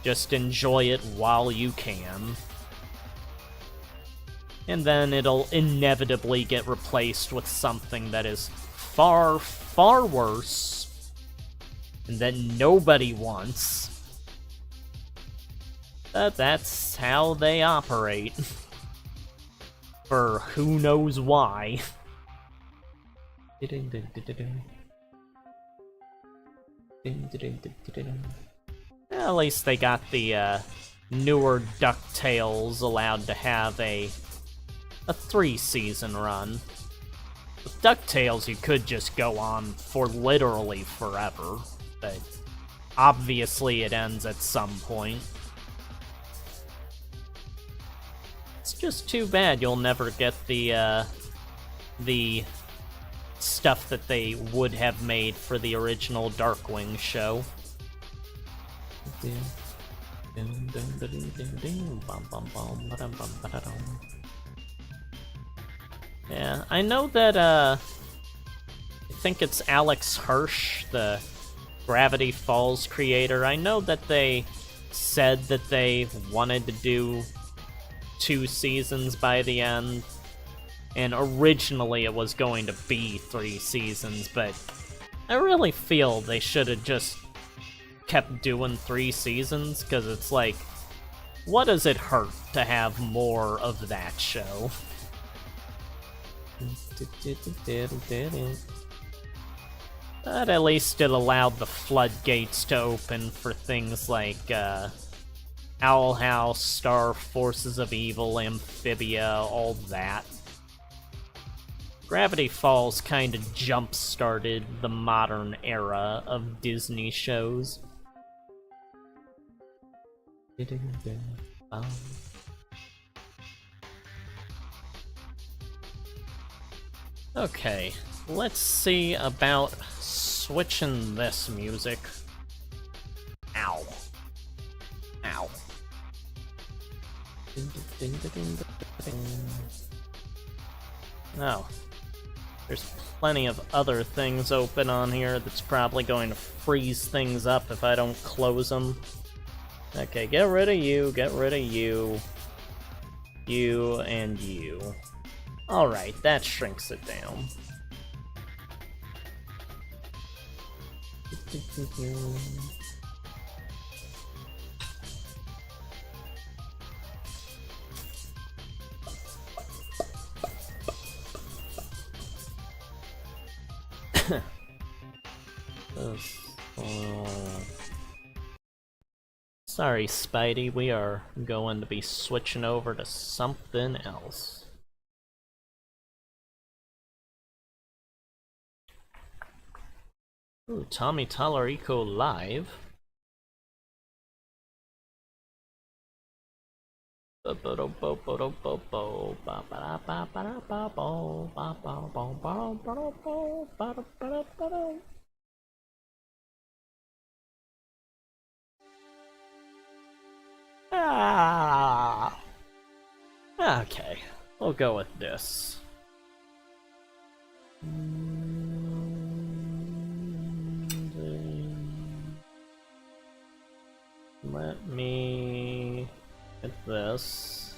Just enjoy it while you can. And then it'll inevitably get replaced with something that is far, far worse, and that nobody wants. But that's how they operate. For who knows why. At least they got the newer DuckTales allowed to have a 3-season run. With DuckTales, you could just go on for literally forever, but obviously it ends at some point. It's just too bad you'll never get the stuff that they would have made for the original Darkwing show. Yeah, I know that, I think it's Alex Hirsch, the Gravity Falls creator. I know that they said that they wanted to do 2 seasons by the end, and originally it was going to be 3 seasons, but I really feel they should have just kept doing 3 seasons, because it's like, what does it hurt to have more of that show? But at least it allowed the floodgates to open for things like Owl House, Star Forces of Evil, Amphibia, all that. Gravity Falls kind of jump-started the modern era of Disney shows. Okay, let's see about switching this music. Ow. Ow. No. There's plenty of other things open on here that's probably going to freeze things up if I don't close them. Okay, get rid of you, get rid of you. You and you. Alright, that shrinks it down. Sorry, Spidey, we are going to be switching over to something else. Ooh, Tommy Tallarico live. Ah. Okay, we'll go with this. Let me get this.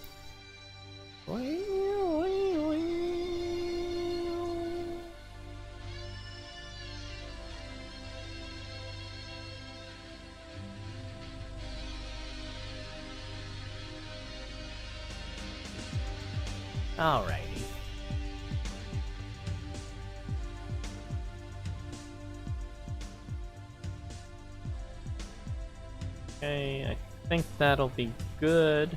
Alrighty. Okay, I think that'll be good.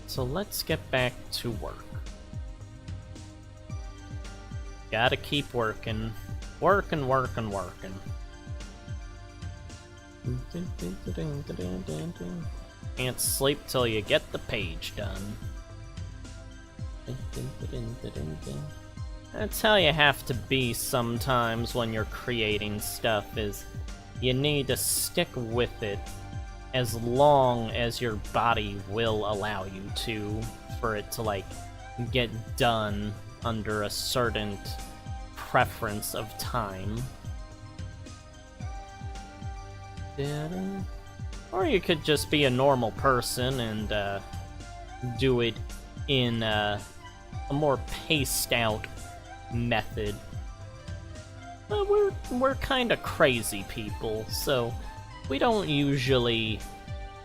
So let's get back to work. Gotta keep working. Working. Can't sleep till you get the page done. That's how you have to be sometimes when you're creating stuff, is you need to stick with it as long as your body will allow you to, for it to, like, get done under a certain preference of time. Or you could just be a normal person and do it in a more paced out method. We're kind of crazy people, so we don't usually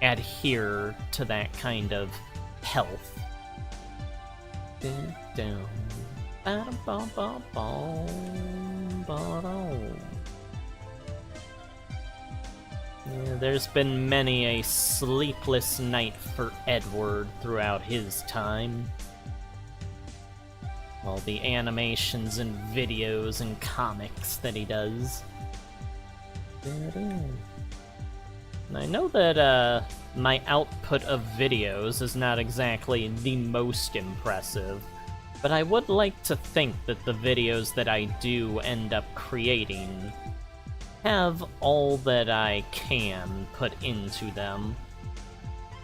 adhere to that kind of health. Yeah, there's been many a sleepless night for Edward throughout his time. All the animations and videos and comics that he does. And I know that my output of videos is not exactly the most impressive, but I would like to think that the videos that I do end up creating have all that I can put into them.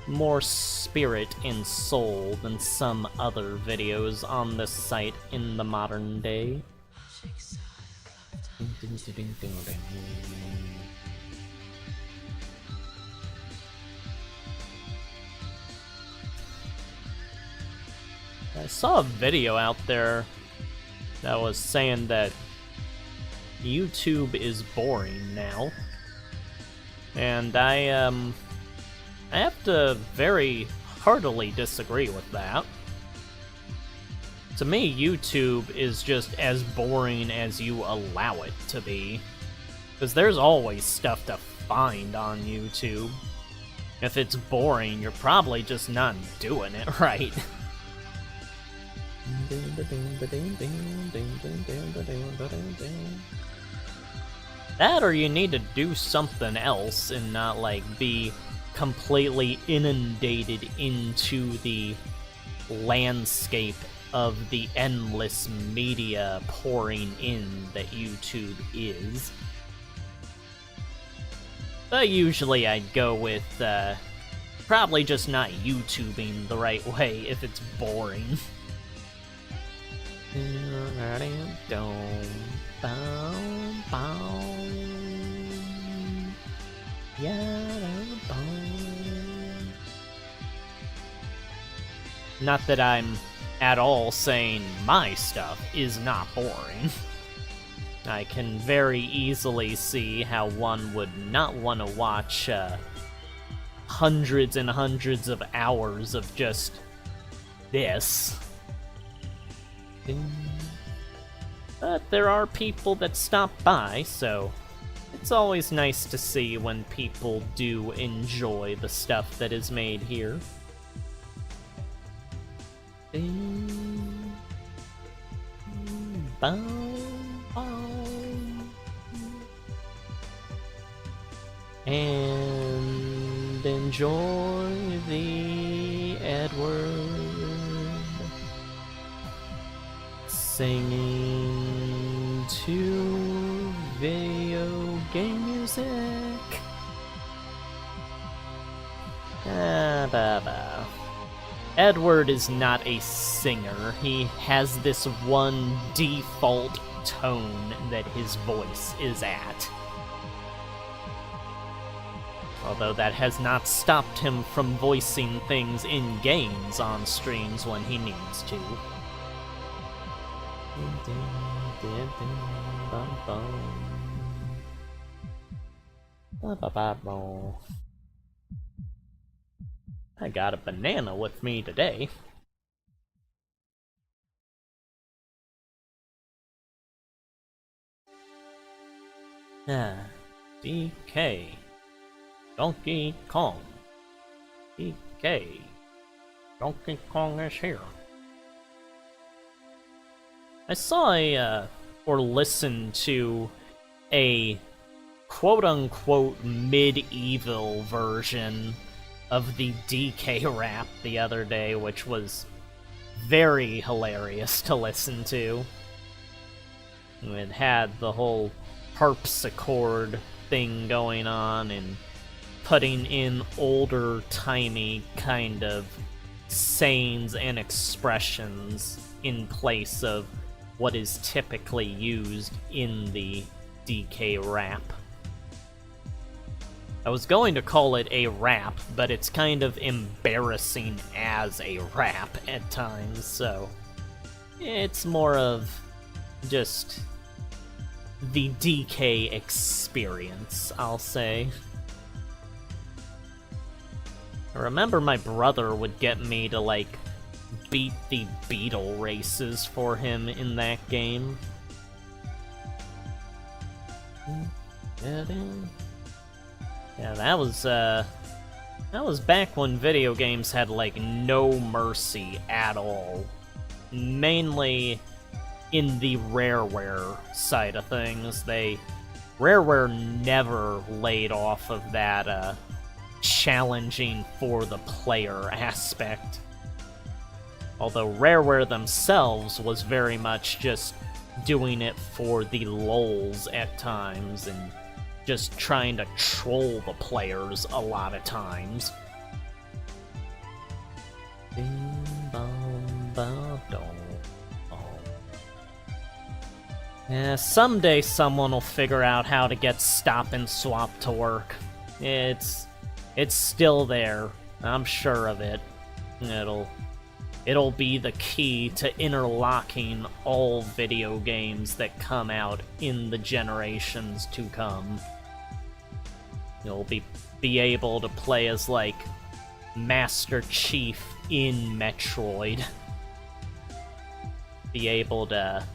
More spirit and soul than some other videos on this site in the modern day. I saw a video out there that was saying that YouTube is boring now, and I have to very heartily disagree with that. To me, YouTube is just as boring as you allow it to be, because there's always stuff to find on YouTube. If it's boring, you're probably just not doing it right. That, or you need to do something else and not, like, be completely inundated into the landscape of the endless media pouring in that YouTube is. But usually I'd go with, probably just not YouTubing the right way if it's boring. Not that I'm at all saying my stuff is not boring. I can very easily see how one would not want to watch hundreds and hundreds of hours of just this. But there are people that stop by, so it's always nice to see when people do enjoy the stuff that is made here. And enjoy the Edward singing to video game music. Edward is not a singer. He has this one default tone that his voice is at. Although that has not stopped him from voicing things in games on streams when he needs to. I got a banana with me today. Ah, DK. Donkey Kong. DK. Donkey Kong is here. I saw or listened to a quote-unquote medieval version of the DK rap the other day, which was very hilarious to listen to. It had the whole harpsichord thing going on and putting in older-timey kind of sayings and expressions in place of what is typically used in the DK rap. I was going to call it a rap, but it's kind of embarrassing as a rap at times, so it's more of just the DK experience, I'll say. I remember my brother would get me to, like, beat the beetle races for him in that game. Yeah, that was back when video games had, like, no mercy at all. Mainly in the Rareware side of things. Rareware never laid off of that, challenging for the player aspect. Although Rareware themselves was very much just doing it for the lulz at times and just trying to troll the players a lot of times. Yeah, someday someone will figure out how to get stop and swap to work. It's still there. I'm sure of it. It'll be the key to interlocking all video games that come out in the generations to come. You'll be able to play as, like, Master Chief in Metroid. Be able to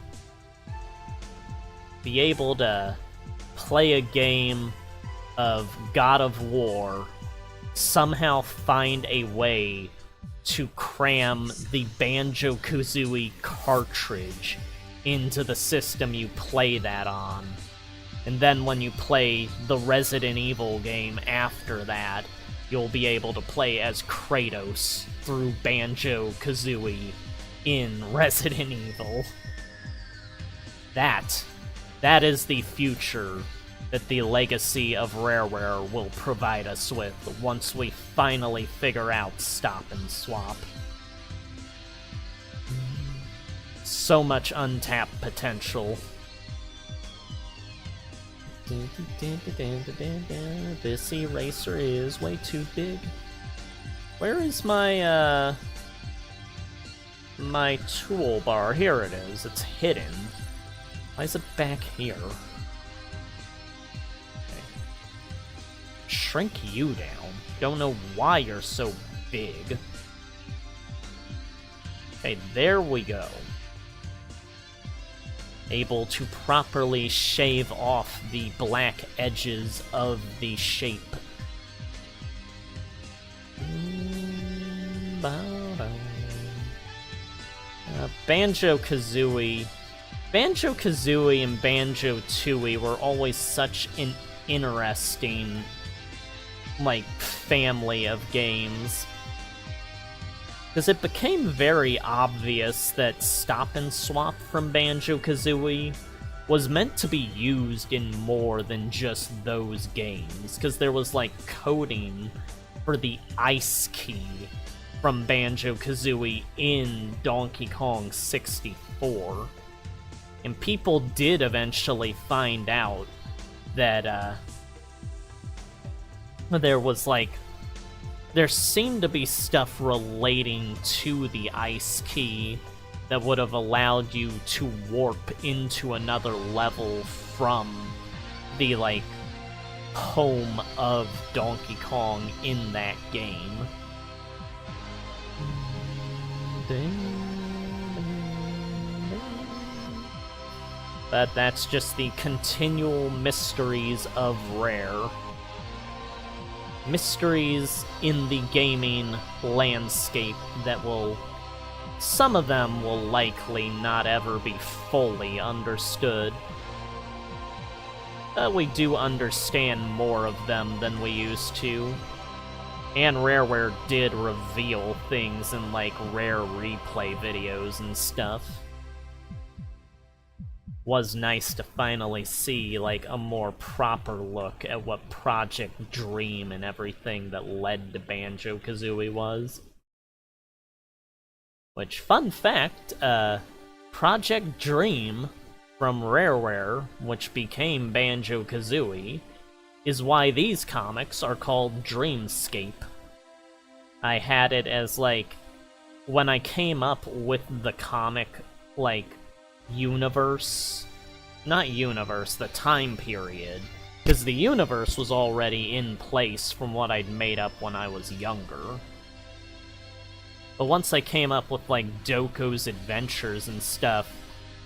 play a game of God of War, somehow find a way to cram the Banjo-Kazooie cartridge into the system you play that on. And then when you play the Resident Evil game after that, you'll be able to play as Kratos through Banjo-Kazooie in Resident Evil. That is the future that the legacy of Rareware will provide us with once we finally figure out Stop and Swap. So much untapped potential. This eraser is way too big. Where is my, my toolbar? Here it is. It's hidden. Why is it back here? Shrink you down. Don't know why you're so big. Okay, there we go. Able to properly shave off the black edges of the shape. Banjo-Kazooie. Banjo-Kazooie and Banjo-Tooie were always such an interesting, like, family of games. Because it became very obvious that Stop and Swap from Banjo-Kazooie was meant to be used in more than just those games. Because there was, like, coding for the ice key from Banjo-Kazooie in Donkey Kong 64. And people did eventually find out that, there seemed to be stuff relating to the ice key that would have allowed you to warp into another level from the, like, home of Donkey Kong in that game. But that's just the continual mysteries of Rare. Mysteries in the gaming landscape that will... some of them will likely not ever be fully understood. But we do understand more of them than we used to. And Rareware did reveal things in, like, Rare replay videos and stuff. Was nice to finally see, like, a more proper look at what Project Dream and everything that led to Banjo-Kazooie was. Which, fun fact, Project Dream from Rareware, which became Banjo-Kazooie, is why these comics are called Dreamscape. I had it as, like, when I came up with the comic, like, universe, not universe, the time period, because the universe was already in place from what I'd made up when I was younger. But once I came up with, like, Doko's adventures and stuff,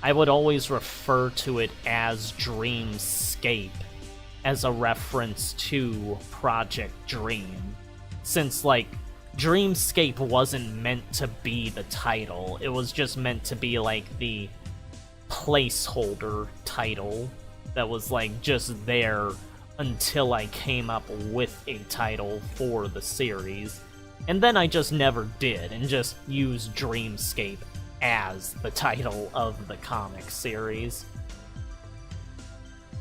I would always refer to it as Dreamscape, as a reference to Project Dream. Since, like, Dreamscape wasn't meant to be the title, it was just meant to be, like, the placeholder title that was, like, just there until I came up with a title for the series. And then I just never did, and just used Dreamscape as the title of the comic series.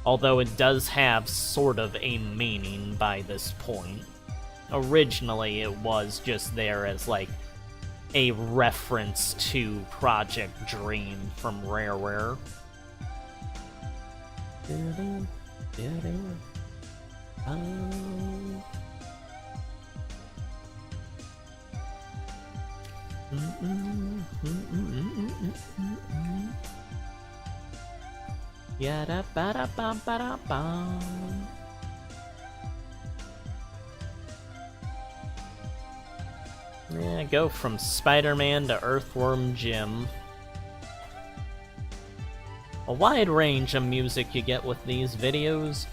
Although it does have sort of a meaning by this point. Originally, it was just there as, like, a reference to Project Dream from Rareware. Yada-ba-da-bum-ba-da-bum. Yeah, go from Spider-Man to Earthworm Jim. A wide range of music you get with these videos.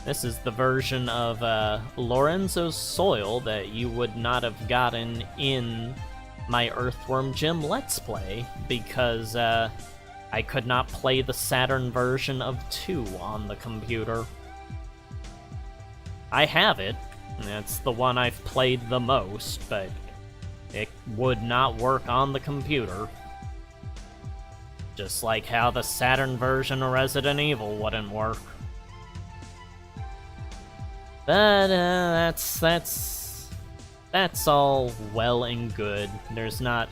This is the version of Lorenzo's Soil that you would not have gotten in my Earthworm Jim Let's Play, because I could not play the Saturn version of 2 on the computer. I have it. It's the one I've played the most, but it would not work on the computer. Just like how the Saturn version of Resident Evil wouldn't work. But that's all well and good. There's not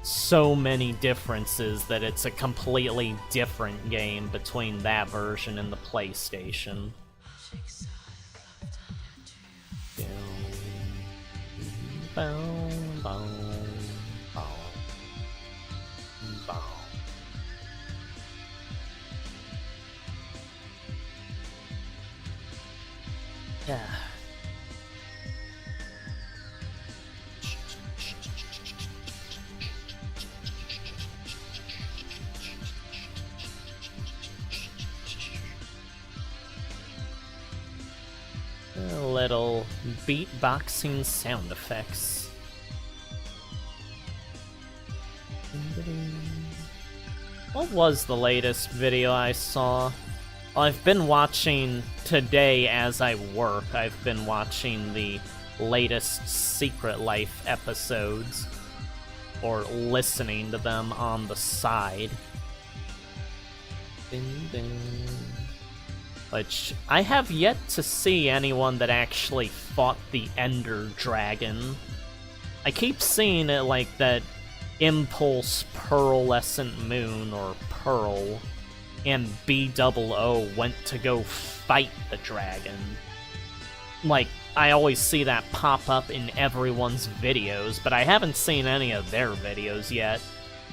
so many differences that it's a completely different game between that version and the PlayStation. Yeah. Little beatboxing sound effects. What was the latest video I saw? Well, I've been watching today as I work. I've been watching the latest Secret Life episodes, or listening to them on the side. Which, I have yet to see anyone that actually fought the Ender Dragon. I keep seeing it like that Impulse Pearlescent Moon, or Pearl, and B00 went to go fight the dragon. Like, I always see that pop up in everyone's videos, but I haven't seen any of their videos yet,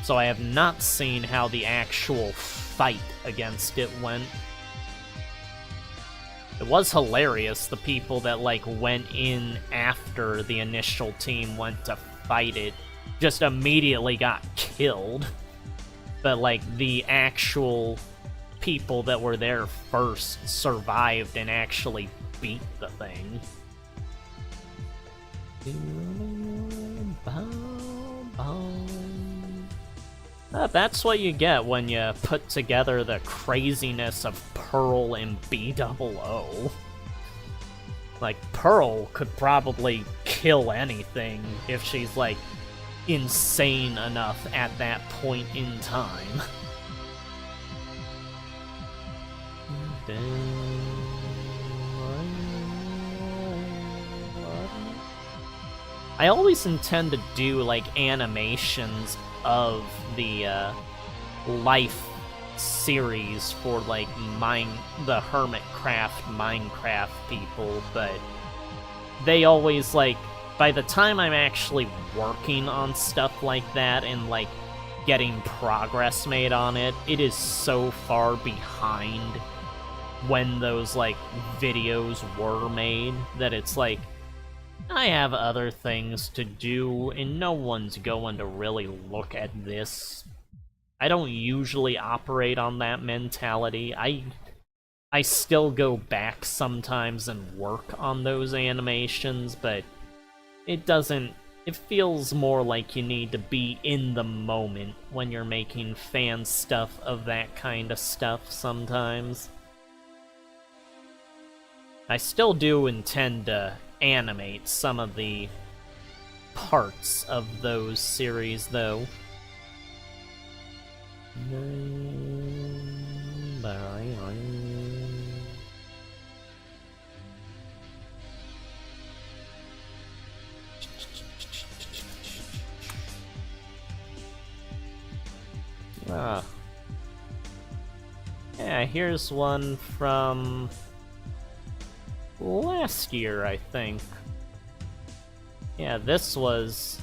so I have not seen how the actual fight against it went. It was hilarious, the people that, like, went in after the initial team went to fight it, just immediately got killed. but like the actual people that were there first survived and actually beat the thing. That's what you get when you put together the craziness of Pearl and BOO. Like, Pearl could probably kill anything if she's, like, insane enough at that point in time. I always intend to do, like, animations of the, life series for, like, the Hermitcraft Minecraft people, but they always, like, by the time I'm actually working on stuff like that and, like, getting progress made on it, it is so far behind when those, like, videos were made that it's like, I have other things to do, and no one's going to really look at this. I don't usually operate on that mentality. I still go back sometimes and work on those animations, but it feels more like you need to be in the moment when you're making fan stuff of that kind of stuff sometimes. I still do intend to animate some of the parts of those series, though. Yeah, here's one from last year, I think. Yeah, this was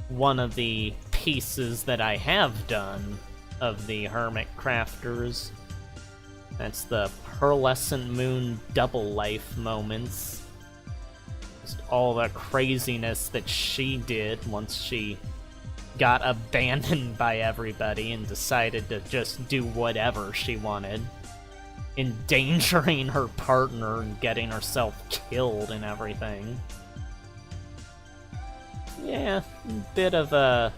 one of the pieces that I have done of the Hermit Crafters. That's the Pearlescent Moon double life moments. Just all the craziness that she did once she got abandoned by everybody and decided to just do whatever she wanted, endangering her partner and getting herself killed and everything. Yeah, bit of a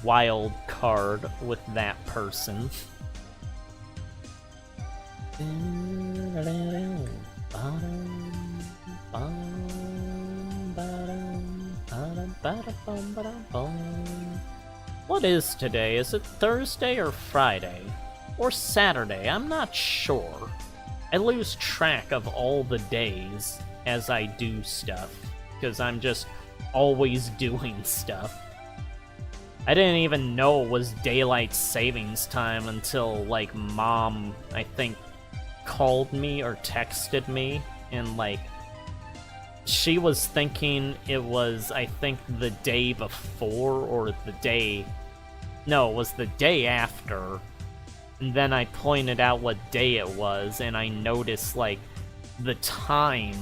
wild card with that person. What is today? Is it Thursday or Friday? Or Saturday? I'm not sure. I lose track of all the days as I do stuff, because I'm just always doing stuff. I didn't even know it was daylight savings time until, like, Mom, I think, called me or texted me, and, like, she was thinking it was, I think, the day before or the day... No, it was the day after. And then I pointed out what day it was, and I noticed, like, the time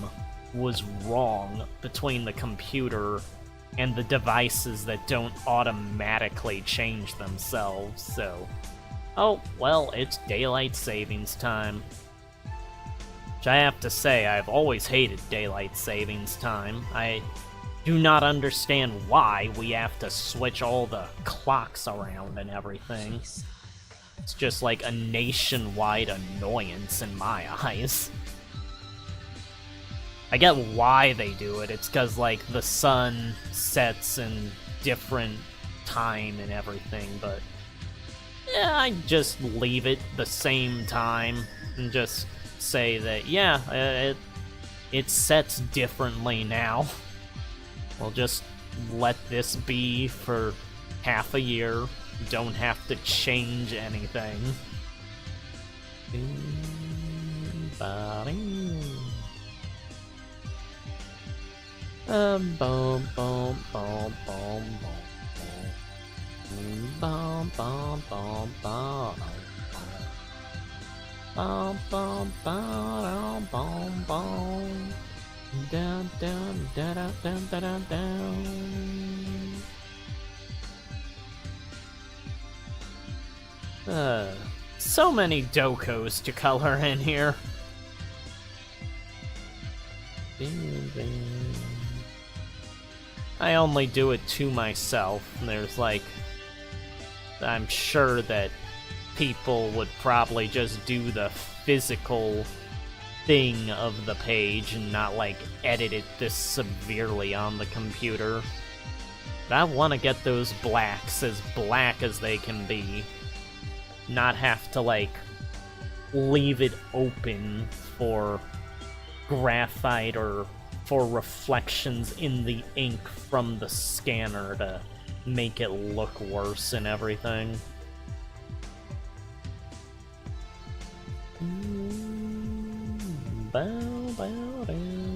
was wrong between the computer and the devices that don't automatically change themselves, so... Oh, well, it's daylight savings time. Which I have to say, I've always hated daylight savings time. I do not understand why we have to switch all the clocks around and everything. It's just like a nationwide annoyance in my eyes. I get why they do it. It's because, like, the sun sets in different time and everything, but yeah, I just leave it the same time and just say that, yeah, it sets differently now. We'll just let this be for half a year. You don't have to change anything. Bum bum bum bum bum bum bum bum. Bum bum bum bum bum. Down down down down down down. So many dokos to color in here. I only do it to myself. There's like... I'm sure that people would probably just do the physical thing of the page and not, like, edit it this severely on the computer. But I want to get those blacks as black as they can be. Not have to, like, leave it open for graphite or for reflections in the ink from the scanner to make it look worse and everything. Bow, bow, down.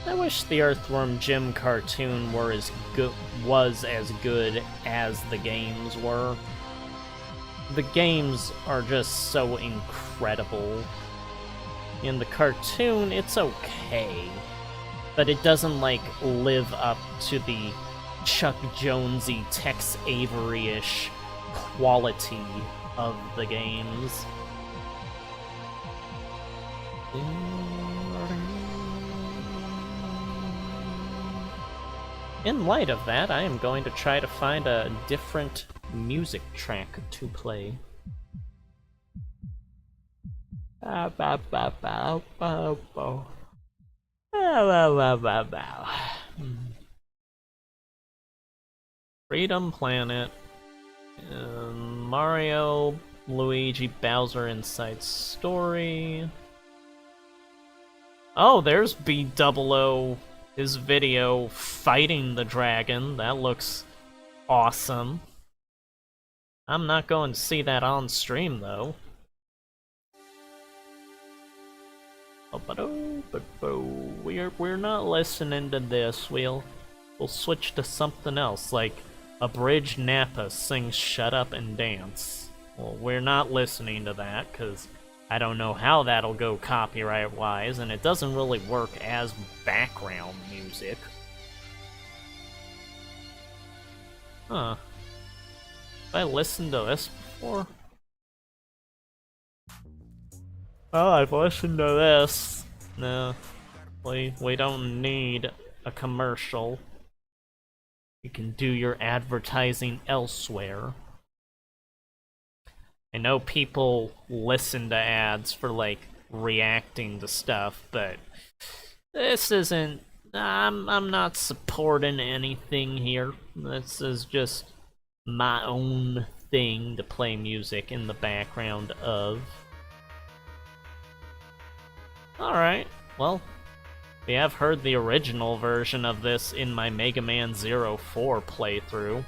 I wish the Earthworm Jim cartoon was as good as the games were. The games are just so incredible. In the cartoon, it's okay, but it doesn't, like, live up to the Chuck Jonesy, Tex Avery-ish quality of the games. In light of that, I am going to try to find a different music track to play. Freedom Planet, Mario, Luigi, Bowser Inside Story. Oh, there's B00. His video fighting the dragon. That looks awesome. I'm not going to see that on stream, though. We're not listening to this. We'll switch to something else, like Abridged Nappa sings "Shut Up and Dance." Well, we're not listening to that because I don't know how that'll go copyright-wise, and it doesn't really work as background music. Huh. Have I listened to this before? Oh, I've listened to this. No, we don't need a commercial. You can do your advertising elsewhere. I know people listen to ads for, like, reacting to stuff, but this isn't... I'm not supporting anything here. This is just my own thing to play music in the background of. Alright, well, we have heard the original version of this in my Mega Man 04 playthrough.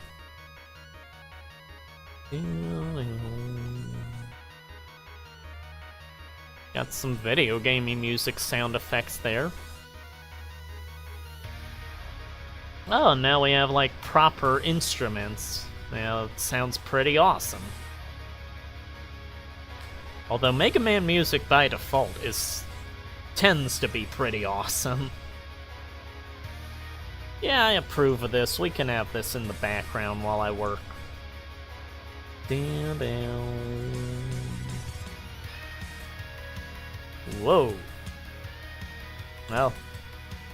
Got some video gamey music sound effects there. Oh, now we have, like, proper instruments. Yeah, it sounds pretty awesome. Although Mega Man music by default tends to be pretty awesome. Yeah, I approve of this. We can have this in the background while I work. Down, down. Whoa. Well,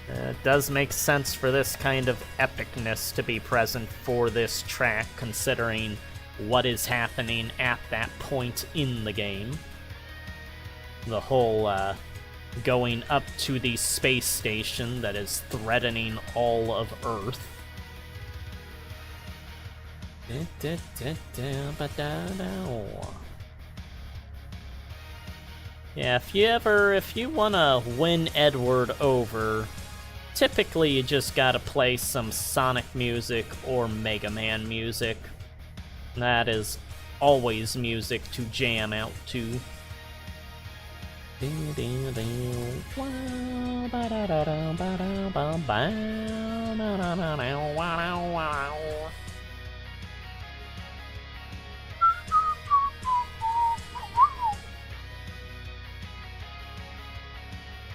it does make sense for this kind of epicness to be present for this track, considering what is happening at that point in the game. The whole, going up to the space station that is threatening all of Earth. Yeah, if you wanna win Edward over, typically you just gotta play some Sonic music or Mega Man music. That is always music to jam out to.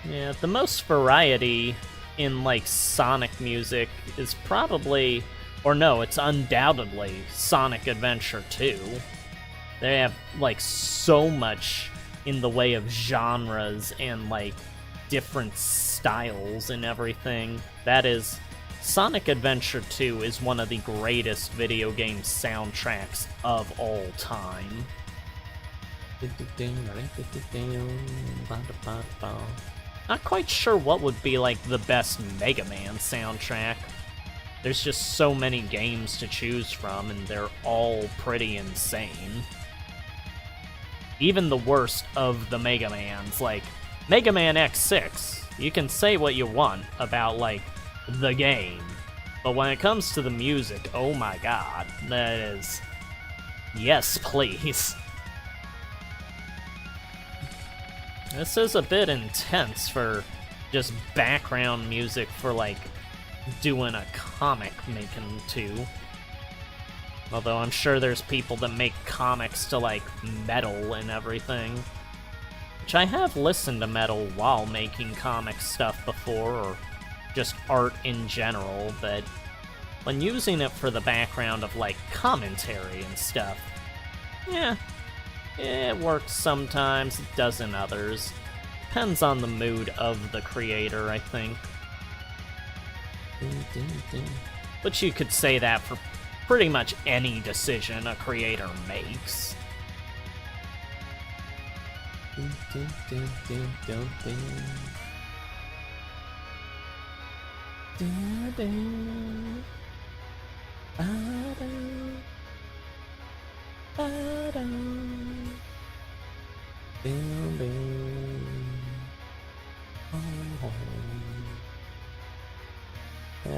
Yeah, the most variety in, like, Sonic music is probably... Or no, it's undoubtedly Sonic Adventure 2. They have, like, so much in the way of genres and, like, different styles and everything. That is... Sonic Adventure 2 is one of the greatest video game soundtracks of all time. Not quite sure what would be, like, the best Mega Man soundtrack. There's just so many games to choose from, and they're all pretty insane. Even the worst of the Mega Mans, like Mega Man X6, you can say what you want about, like, the game, but when it comes to the music, oh my god, that is... Yes, please. This is a bit intense for just background music for, like, doing a comic making too. Although I'm sure there's people that make comics to, like, metal and everything. Which I have listened to metal while making comic stuff before, or just art in general, but when using it for the background of, like, commentary and stuff, yeah, it works sometimes, it doesn't others. Depends on the mood of the creator, I think. But you could say that for pretty much any decision a creator makes.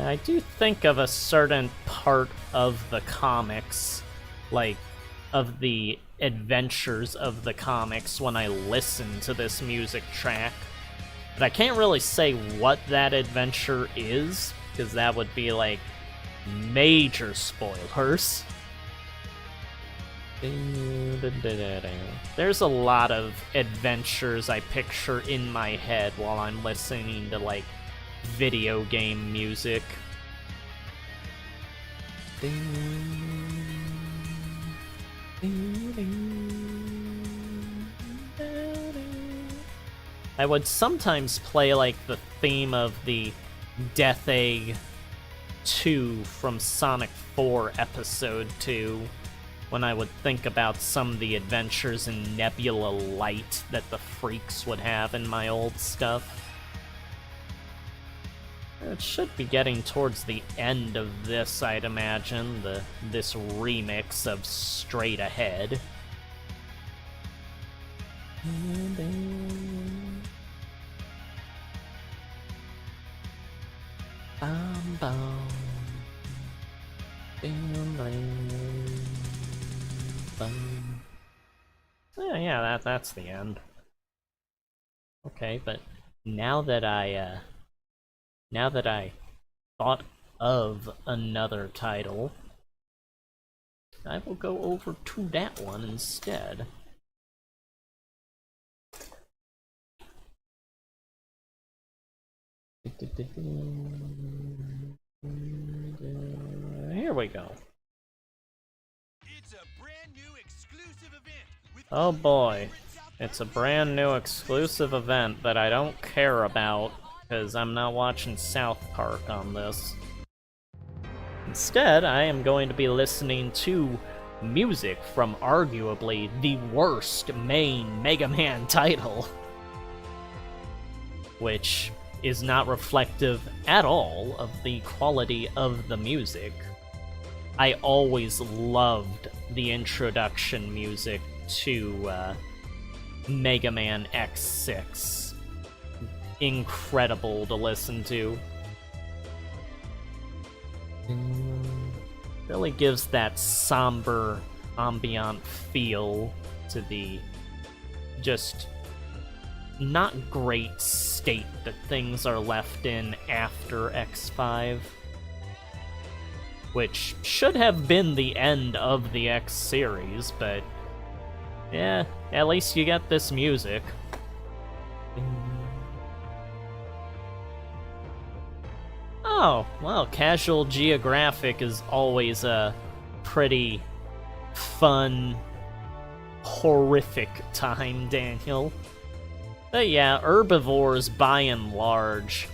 I do think of a certain part of the comics, like, of the adventures of the comics when I listen to this music track. But I can't really say what that adventure is, because that would be, like, major spoilers. There's a lot of adventures I picture in my head while I'm listening to, like, video game music. I would sometimes play, like, the theme of the Death Egg 2 from Sonic 4 Episode 2, when I would think about some of the adventures in Nebula Light that the freaks would have in my old stuff. It should be getting towards the end of this, I'd imagine, this remix of Straight Ahead. Yeah, that's the end. Okay, but now that I thought of another title, I will go over to that one instead. Here we go. It's a brand new exclusive event with Oh boy, it's a brand new exclusive event that I don't care about, because I'm not watching South Park on this. Instead, I am going to be listening to music from arguably the worst main Mega Man title, which is not reflective at all of the quality of the music. I always loved the introduction music to Mega Man X6. Incredible to listen to. Really gives that somber, ambient feel to the just not great state that things are left in after X5. Which should have been the end of the X series, but yeah, at least you get this music. Oh, well, Casual Geographic is always a pretty fun, horrific time, Daniel. But yeah, herbivores, by and large,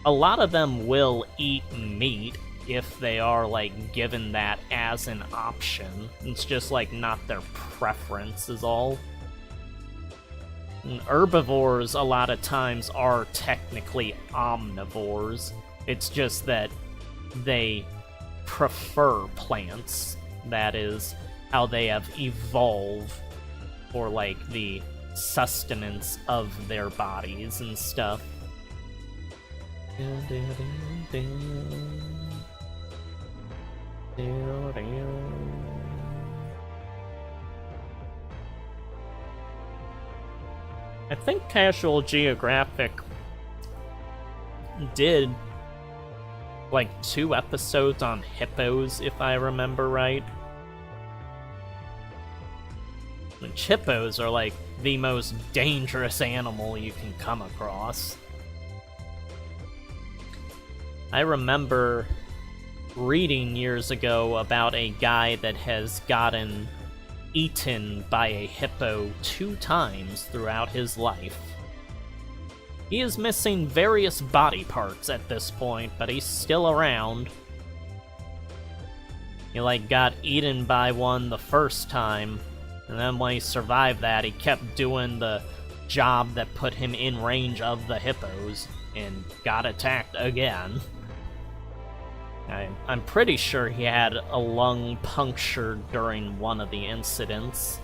a lot of them will eat meat if they are, like, given that as an option. It's just, like, not their preference is all. And herbivores, a lot of times, are technically omnivores. It's just that they prefer plants. That is how they have evolved for, like, the sustenance of their bodies and stuff. I think Casual Geographic did like 2 episodes on hippos, if I remember right. Which hippos are like the most dangerous animal you can come across. I remember reading years ago about a guy that has gotten eaten by a hippo 2 times throughout his life. He is missing various body parts at this point, but he's still around. He like got eaten by one the first time, and then when he survived that, he kept doing the job that put him in range of the hippos, and got attacked again. I'm pretty sure he had a lung punctured during one of the incidents.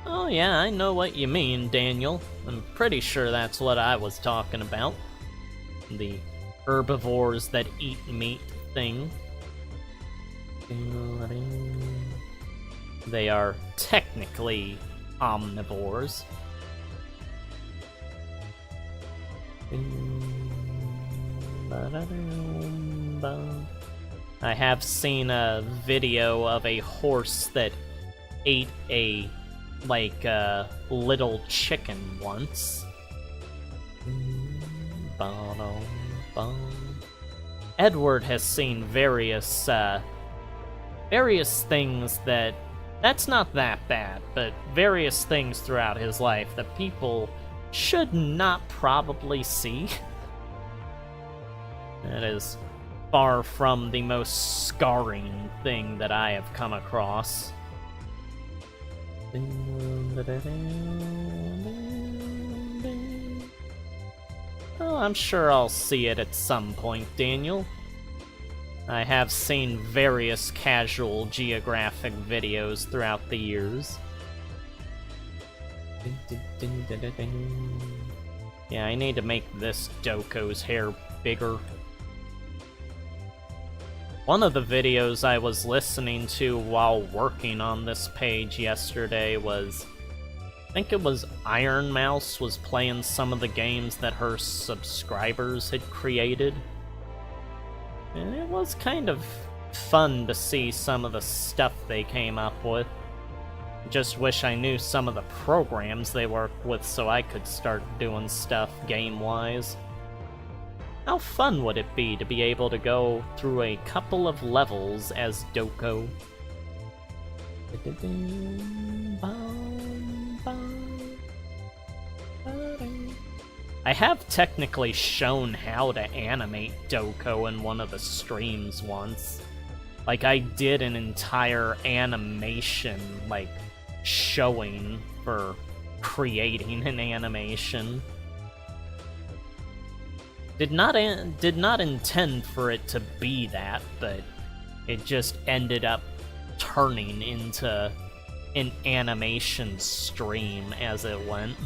Oh yeah, I know what you mean, Daniel. I'm pretty sure that's what I was talking about. The herbivores that eat meat thing. They are technically omnivores. I have seen a video of a horse that ate a, like, little chicken once. Edward has seen various things that's not that bad, but various things throughout his life that people should not probably see. That is far from the most scarring thing that I have come across. Oh, I'm sure I'll see it at some point, Daniel. I have seen various Casual Geographic videos throughout the years. Yeah, I need to make this Doko's hair bigger. One of the videos I was listening to while working on this page yesterday was, I think it was Iron Mouse was playing some of the games that her subscribers had created. And it was kind of fun to see some of the stuff they came up with. Just wish I knew some of the programs they work with so I could start doing stuff game-wise. How fun would it be to be able to go through a couple of levels as Doko? I have technically shown how to animate Doko in one of the streams once. Like, I did an entire animation, like, showing for creating an animation. Did not intend for it to be that, but it just ended up turning into an animation stream as it went.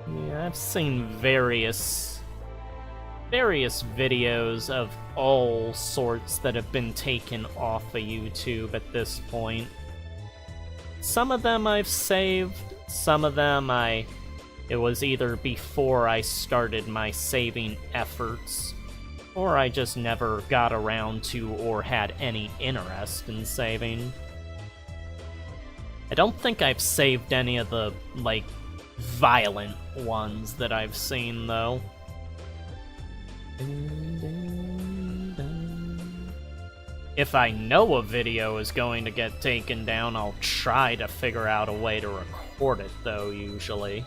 Yeah, I've seen various various videos of all sorts that have been taken off of YouTube at this point. Some of them I've saved, some of them it was either before I started my saving efforts, or I just never got around to or had any interest in saving. I don't think I've saved any of the, like, violent ones that I've seen, though. If I know a video is going to get taken down, I'll try to figure out a way to record it, though, usually.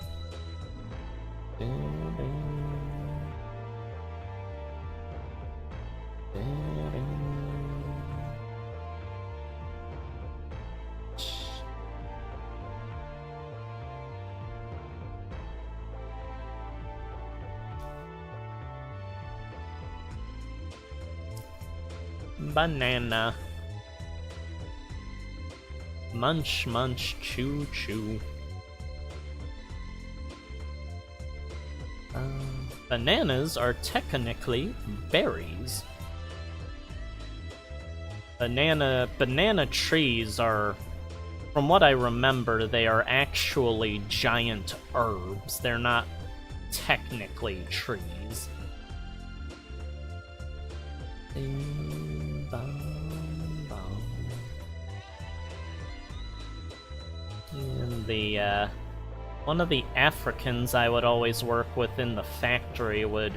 Banana. Munch, munch, chew, chew. Bananas are technically berries. Banana trees are, from what I remember, they are actually giant herbs. They're not technically trees. Bing, bong, bong. And one of the Africans I would always work with in the factory would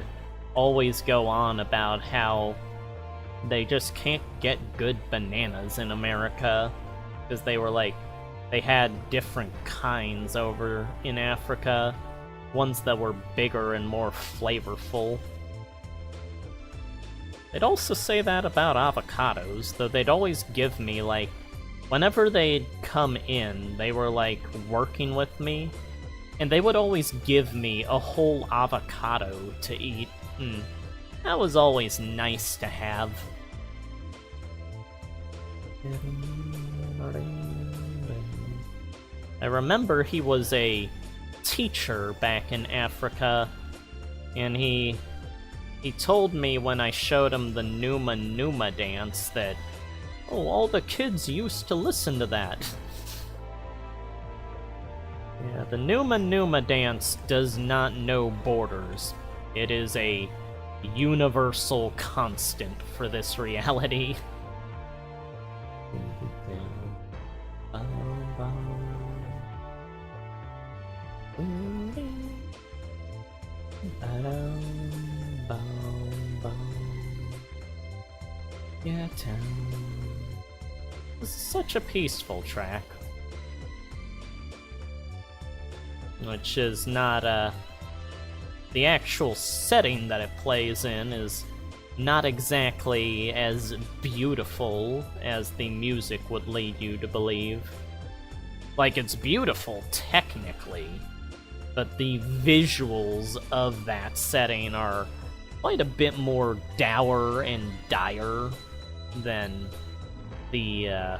always go on about how they just can't get good bananas in America, because they had different kinds over in Africa, ones that were bigger and more flavorful. They'd also say that about avocados, though they'd always give me, like, whenever they'd come in, they were, like, working with me, and they would always give me a whole avocado to eat. That was always nice to have. I remember he was a teacher back in Africa, and he told me when I showed him the Numa Numa dance that, oh, all the kids used to listen to that. Yeah, the Numa Numa dance does not know borders. It is a universal constant for this reality. Yeah, town. This is such a peaceful track. Which is not, the actual setting that it plays in is not exactly as beautiful as the music would lead you to believe. Like, it's beautiful, technically, but the visuals of that setting are quite a bit more dour and dire than the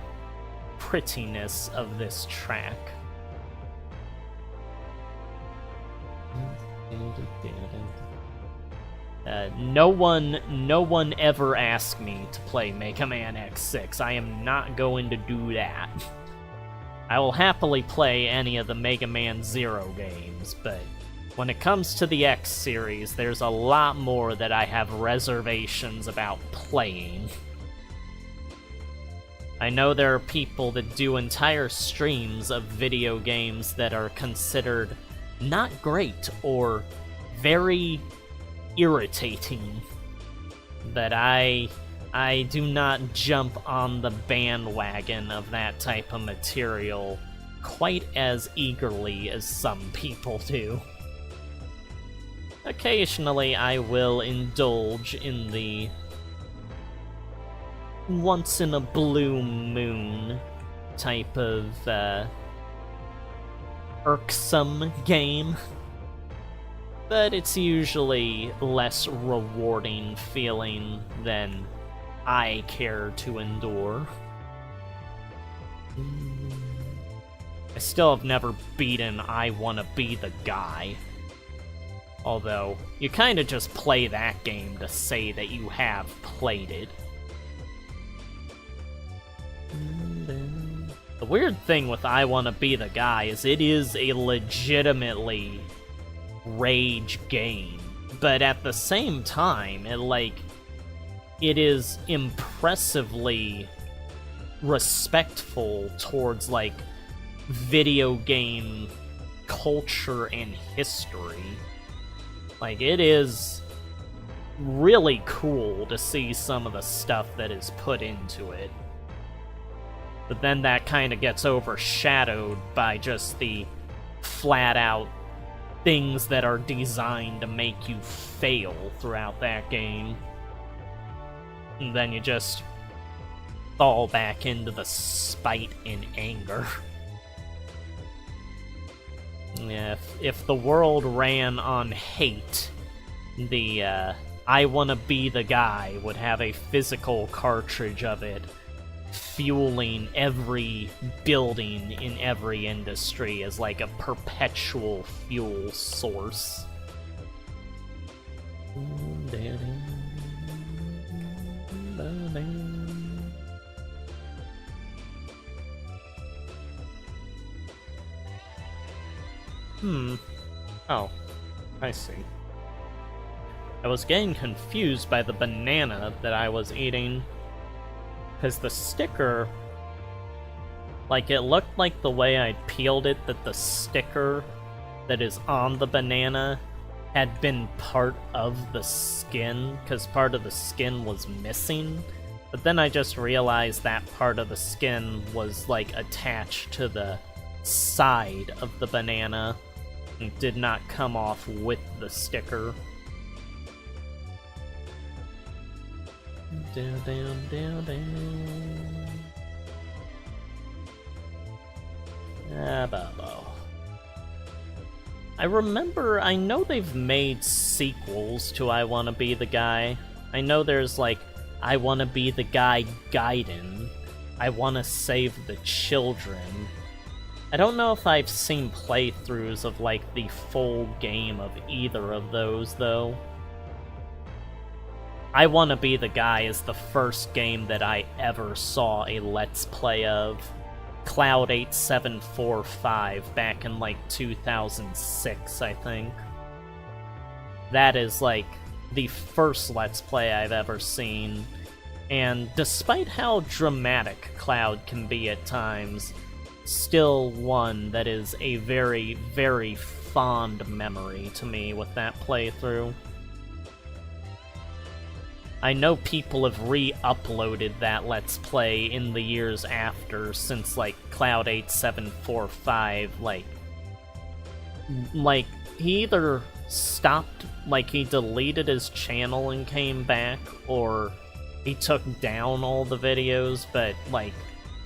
prettiness of this track. No one ever asked me to play Mega Man X6. I am not going to do that. I will happily play any of the Mega Man Zero games, but when it comes to the X series, there's a lot more that I have reservations about playing. I know there are people that do entire streams of video games that are considered not great or very irritating, that I do not jump on the bandwagon of that type of material quite as eagerly as some people do. Occasionally I will indulge in the once in a blue moon type of irksome game, but it's usually less rewarding feeling than I care to endure. I still have never beaten I Wanna Be the Guy. Although, you kinda just play that game to say that you have played it. The weird thing with I Wanna Be the Guy is it is a legitimately rage game, but at the same time, it is impressively respectful towards, like, video game culture and history. Like, it is really cool to see some of the stuff that is put into it. But then that kind of gets overshadowed by just the flat-out things that are designed to make you fail throughout that game. And then you just fall back into the spite and anger. Yeah, if the world ran on hate, the I Wanna Be the Guy would have a physical cartridge of it fueling every building in every industry as like a perpetual fuel source. Oh, I see. I was getting confused by the banana that I was eating, because the sticker, like, it looked like the way I peeled it, that the sticker that is on the banana had been part of the skin, because part of the skin was missing. But then I just realized that part of the skin was, like, attached to the side of the banana and did not come off with the sticker. Down, down, down, down. Babo. I know they've made sequels to I Wanna Be the Guy. I know there's, like, I Wanna Be the Guy Gaiden, I Wanna Save the Children. I don't know if I've seen playthroughs of, like, the full game of either of those, though. I Wanna Be the Guy is the first game that I ever saw a Let's Play of. Cloud8745 back in, like, 2006, I think. That is, like, the first Let's Play I've ever seen. And despite how dramatic Cloud can be at times, still one that is a very, very fond memory to me with that playthrough. I know people have re-uploaded that Let's Play in the years after, since, like, Cloud8745, like, he either stopped, like, he deleted his channel and came back, or he took down all the videos, but, like,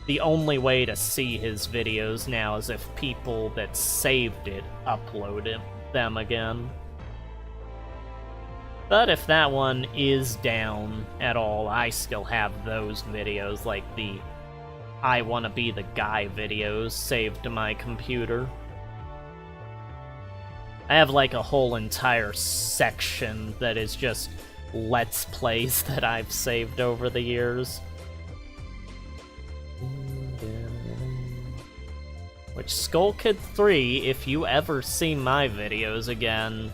the only way to see his videos now is if people that saved it uploaded them again. But if that one is down at all, I still have those videos, like the I Wanna Be the Guy videos, saved to my computer. I have, like, a whole entire section that is just Let's Plays that I've saved over the years. Which, Skull Kid 3, if you ever see my videos again,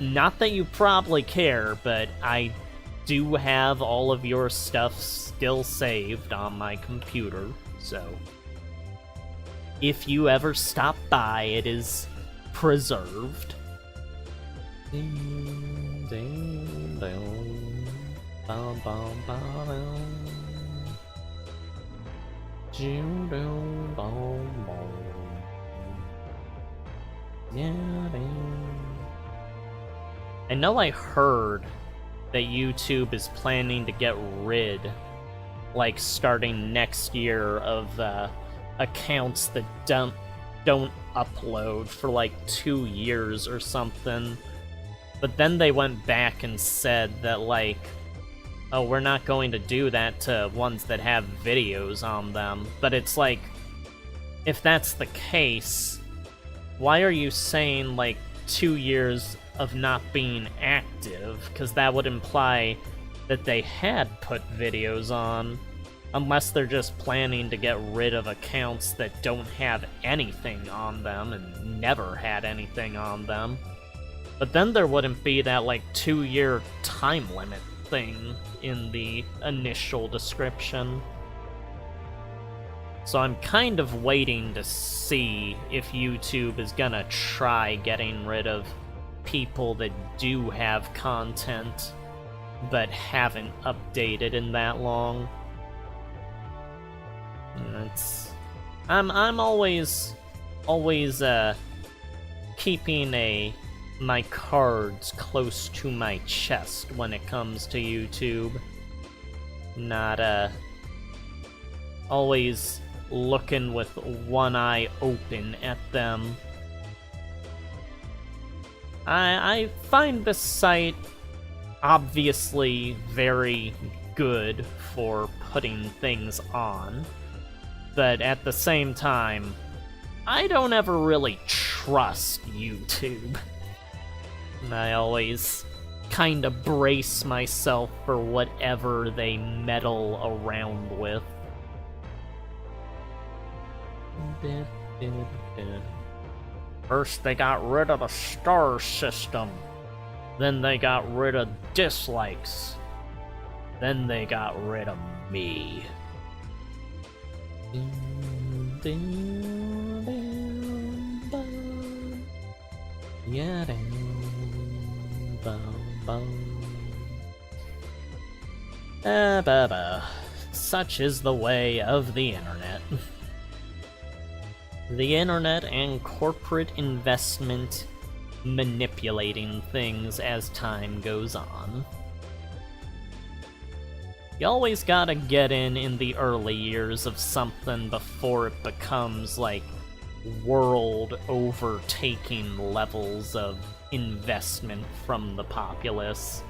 not that you probably care, but I do have all of your stuff still saved on my computer, so if you ever stop by, it is preserved. I know I heard that YouTube is planning to get rid, like, starting next year, of accounts that don't upload for, like, 2 years or something. But then they went back and said that, like, oh, we're not going to do that to ones that have videos on them. But it's like, if that's the case, why are you saying, like, 2 years of not being active, because that would imply that they had put videos on, unless they're just planning to get rid of accounts that don't have anything on them and never had anything on them. But then there wouldn't be that, like, 2-year time limit thing in the initial description. So I'm kind of waiting to see if YouTube is gonna try getting rid of people that do have content but haven't updated in that long. I'm always keeping my cards close to my chest when it comes to YouTube. Not always looking with one eye open at them. I find this site obviously very good for putting things on, but at the same time, I don't ever really trust YouTube. I always kind of brace myself for whatever they meddle around with. First they got rid of the star system, then they got rid of dislikes, then they got rid of me. Such is the way of the internet. The internet and corporate investment manipulating things as time goes on. You always gotta get in the early years of something before it becomes like world overtaking levels of investment from the populace.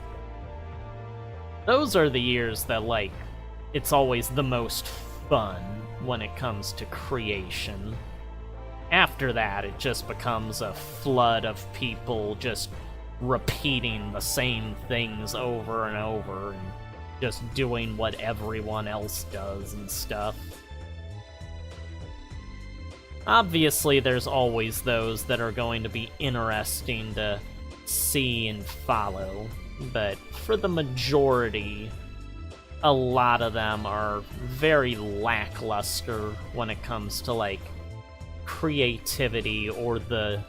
Those are the years that, like, it's always the most fun when it comes to creation. After that, it just becomes a flood of people just repeating the same things over and over and just doing what everyone else does and stuff. Obviously, there's always those that are going to be interesting to see and follow, but for the majority, a lot of them are very lackluster when it comes to, like, creativity or the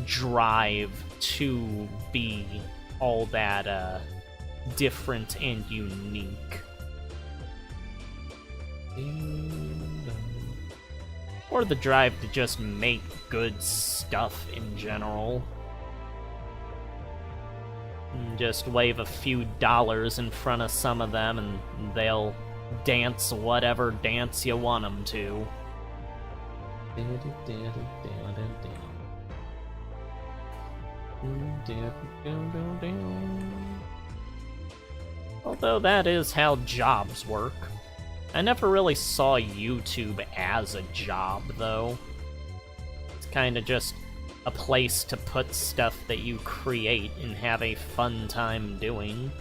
drive to be all that different and unique. Or the drive to just make good stuff in general. And just wave a few dollars in front of some of them and they'll dance whatever dance you want them to. Although that is how jobs work. I never really saw YouTube as a job, though. It's kinda just a place to put stuff that you create and have a fun time doing.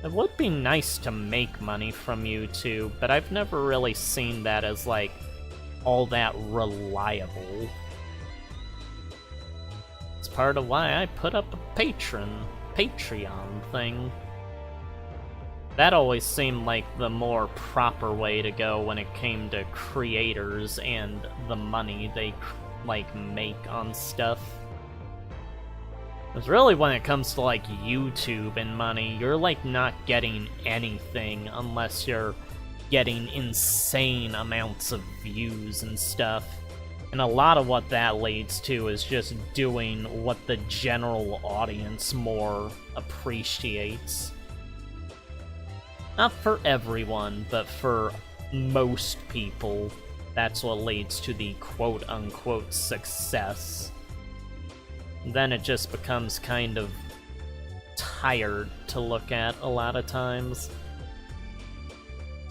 It would be nice to make money from YouTube, but I've never really seen that as, like, all that reliable. It's part of why I put up a Patreon thing. That always seemed like the more proper way to go when it came to creators and the money they, like, make on stuff. Because really, when it comes to, like, YouTube and money, you're, like, not getting anything unless you're getting insane amounts of views and stuff. And a lot of what that leads to is just doing what the general audience more appreciates. Not for everyone, but for most people, that's what leads to the quote-unquote success. Then it just becomes kind of tired to look at a lot of times.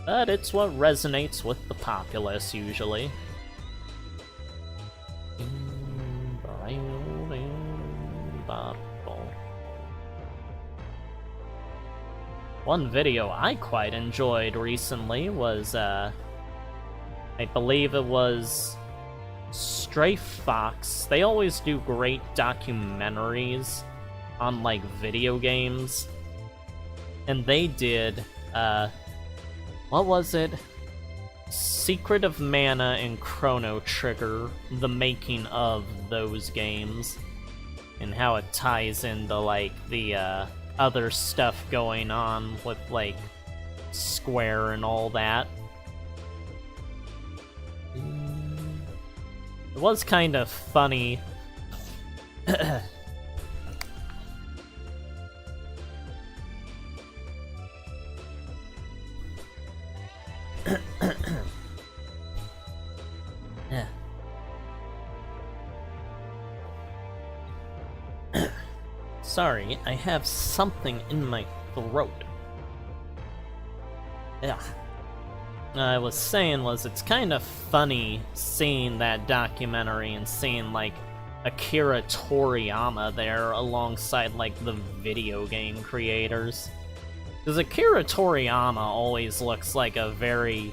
But it's what resonates with the populace, usually. One video I quite enjoyed recently was, I believe it was Stray Fox. They always do great documentaries on, like, video games. And they did, what was it? Secret of Mana and Chrono Trigger, the making of those games, and how it ties into, like, the, other stuff going on with, like, Square and all that. It was kind of funny. Yeah. Sorry, I have something in my throat. Yeah. I was saying it's kind of funny seeing that documentary and seeing, like, Akira Toriyama there alongside, like, the video game creators. Because Akira Toriyama always looks like a very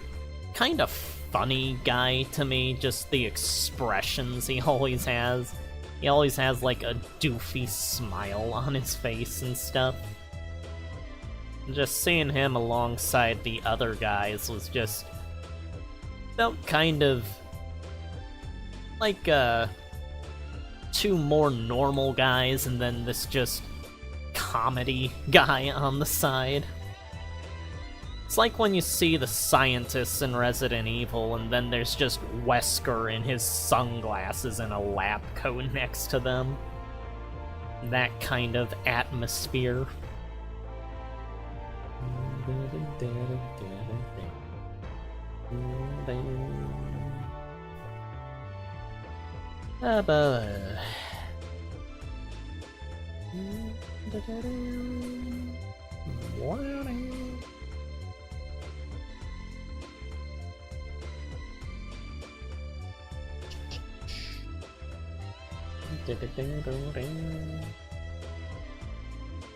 kind of funny guy to me, just the expressions he always has. He always has, like, a doofy smile on his face and stuff. Just seeing him alongside the other guys was just... felt kind of... like, two more normal guys and then this just comedy guy on the side. It's like when you see the scientists in Resident Evil and then there's just Wesker in his sunglasses and a lab coat next to them. That kind of atmosphere.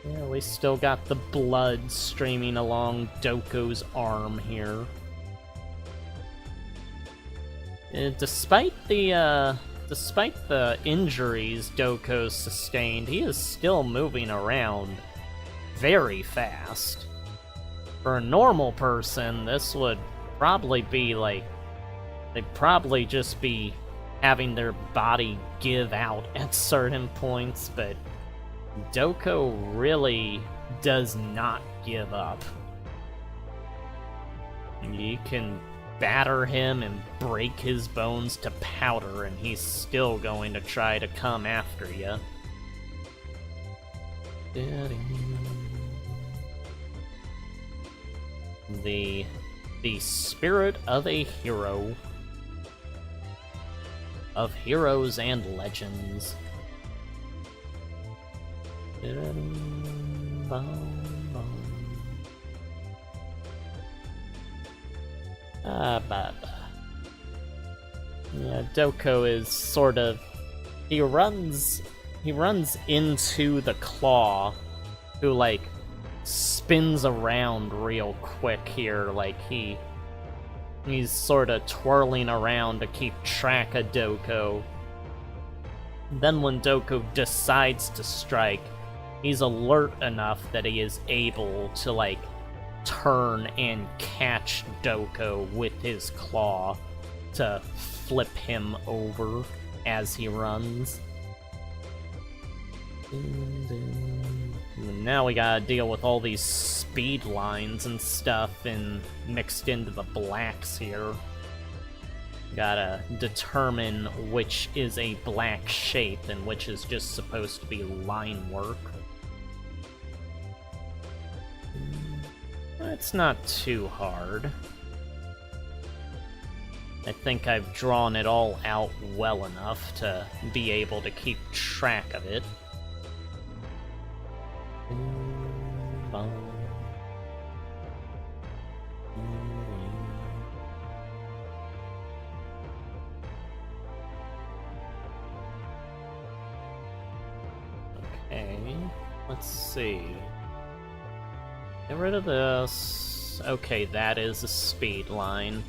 Yeah, we still got the blood streaming along Doko's arm here. Despite the injuries Doko sustained, he is still moving around very fast. For a normal person, this would probably be like... they'd probably just be having their body give out at certain points, but Doko really does not give up. You can batter him and break his bones to powder, and he's still going to try to come after you. The spirit of a hero. Of heroes and legends. Yeah, Doko is sort of... He runs into the claw, who, like, spins around real quick here, like he's sort of twirling around to keep track of Doko. Then when Doko decides to strike, he's alert enough that he is able to, like, turn and catch Doko with his claw to flip him over as he runs. And now we gotta deal with all these speed lines and stuff and mixed into the blacks here. Gotta determine which is a black shape and which is just supposed to be line work. It's not too hard. I think I've drawn it all out well enough to be able to keep track of it. Okay, let's see. Get rid of this. Okay, that is a speed line.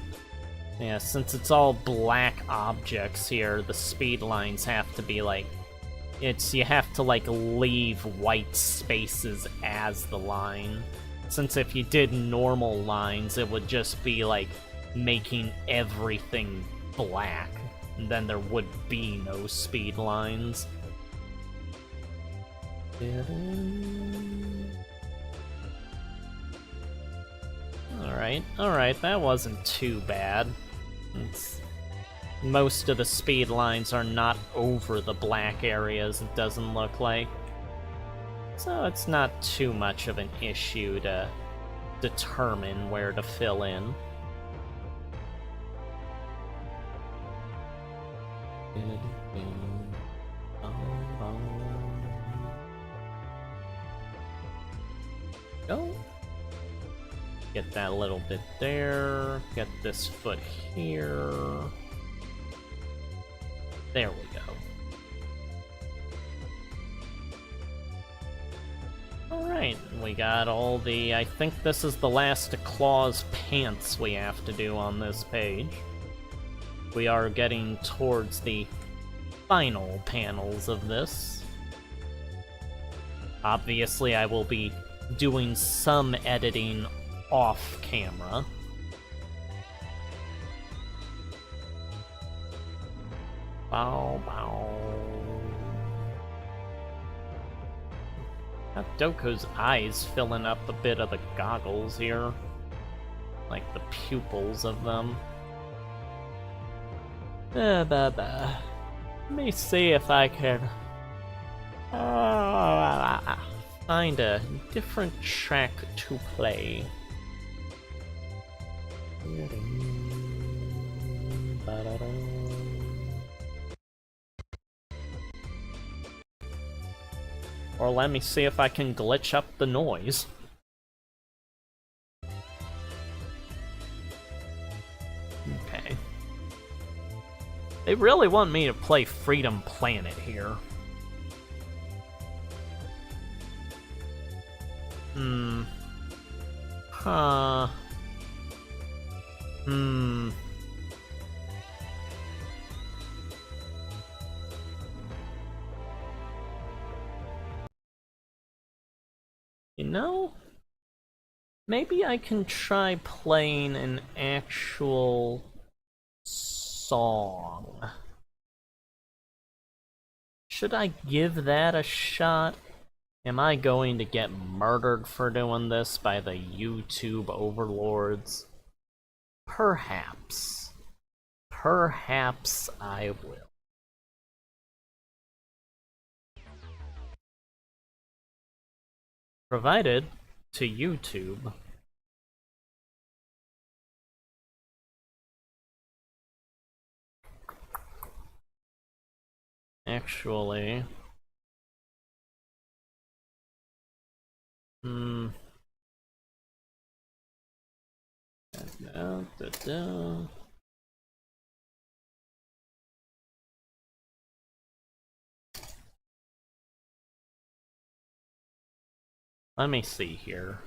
Yeah, since it's all black objects here, the speed lines have to be like... you have to like leave white spaces as the line. Since if you did normal lines, it would just be like making everything black. And then there would be no speed lines. Alright, that wasn't too bad. Most of the speed lines are not over the black areas, it doesn't look like. So it's not too much of an issue to determine where to fill in. Go. Get that little bit there. Get this foot here. There we go. Alright, we got all the... I think this is the last Claw's pants we have to do on this page. We are getting towards the final panels of this. Obviously, I will be doing some editing off camera. Bow, bow. Got Doko's eyes filling up a bit of the goggles here. Like the pupils of them. Let me see if I can find a different track to play. Or let me see if I can glitch up the noise. Okay. They really want me to play Freedom Planet here. Huh. You know, maybe I can try playing an actual song. Should I give that a shot? Am I going to get murdered for doing this by the YouTube overlords? Perhaps. Perhaps I will. Provided to YouTube. Actually... Let me see here.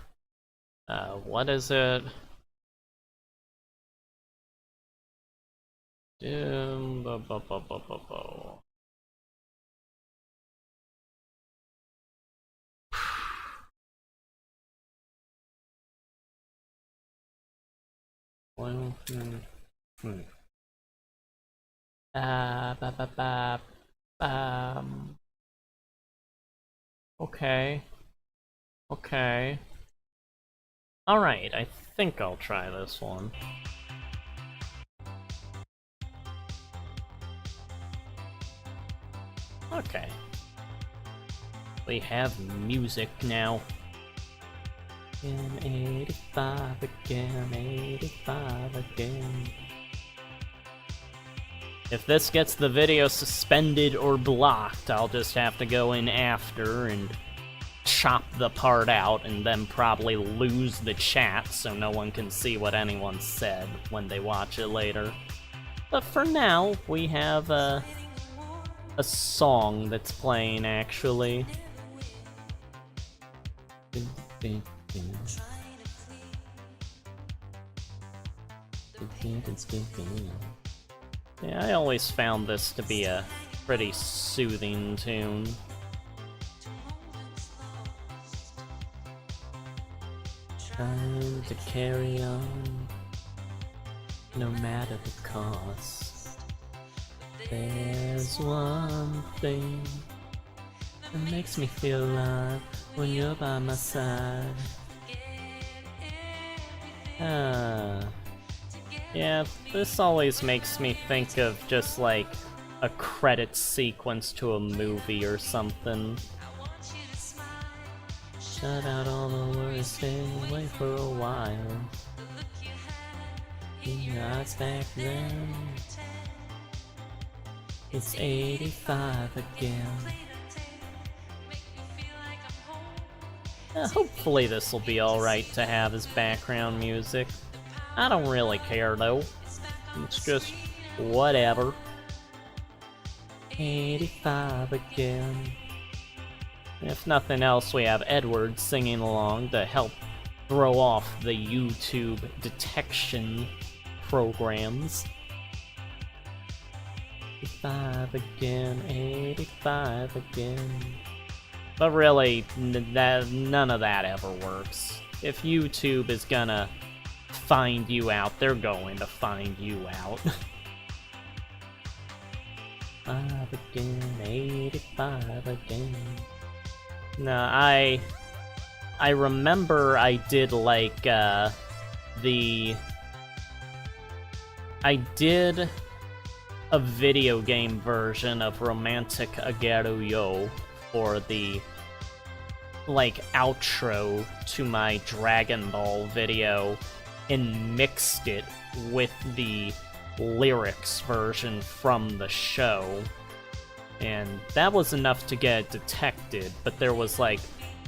What is it? Okay. Okay. Alright, I think I'll try this one. Okay. We have music now. Again, 85 again, 85 again. If this gets the video suspended or blocked, I'll just have to go in after and chop the part out and then probably lose the chat so no one can see what anyone said when they watch it later. But for now, we have a song that's playing, actually. Yeah, I always found this to be a pretty soothing tune. Trying to carry on, no matter the cost. There's one thing that makes me feel alive when you're by my side. Yeah, this always makes me think of just like a credit sequence to a movie or something. Shut out all the worries, stay away for a while. It's back then. It's 85 again. Hopefully this will be alright to have as background music. I don't really care though. It's just whatever. 85 again. If nothing else, we have Edward singing along to help throw off the YouTube detection programs. 85 again, 85 again. But really, none of that ever works. If YouTube is gonna find you out, they're going to find you out. 5 again, 85 again. No, I remember I did like I did a video game version of Romantic Ageru Yo for the like outro to my Dragon Ball video and mixed it with the lyrics version from the show. And that was enough to get it detected, but there was like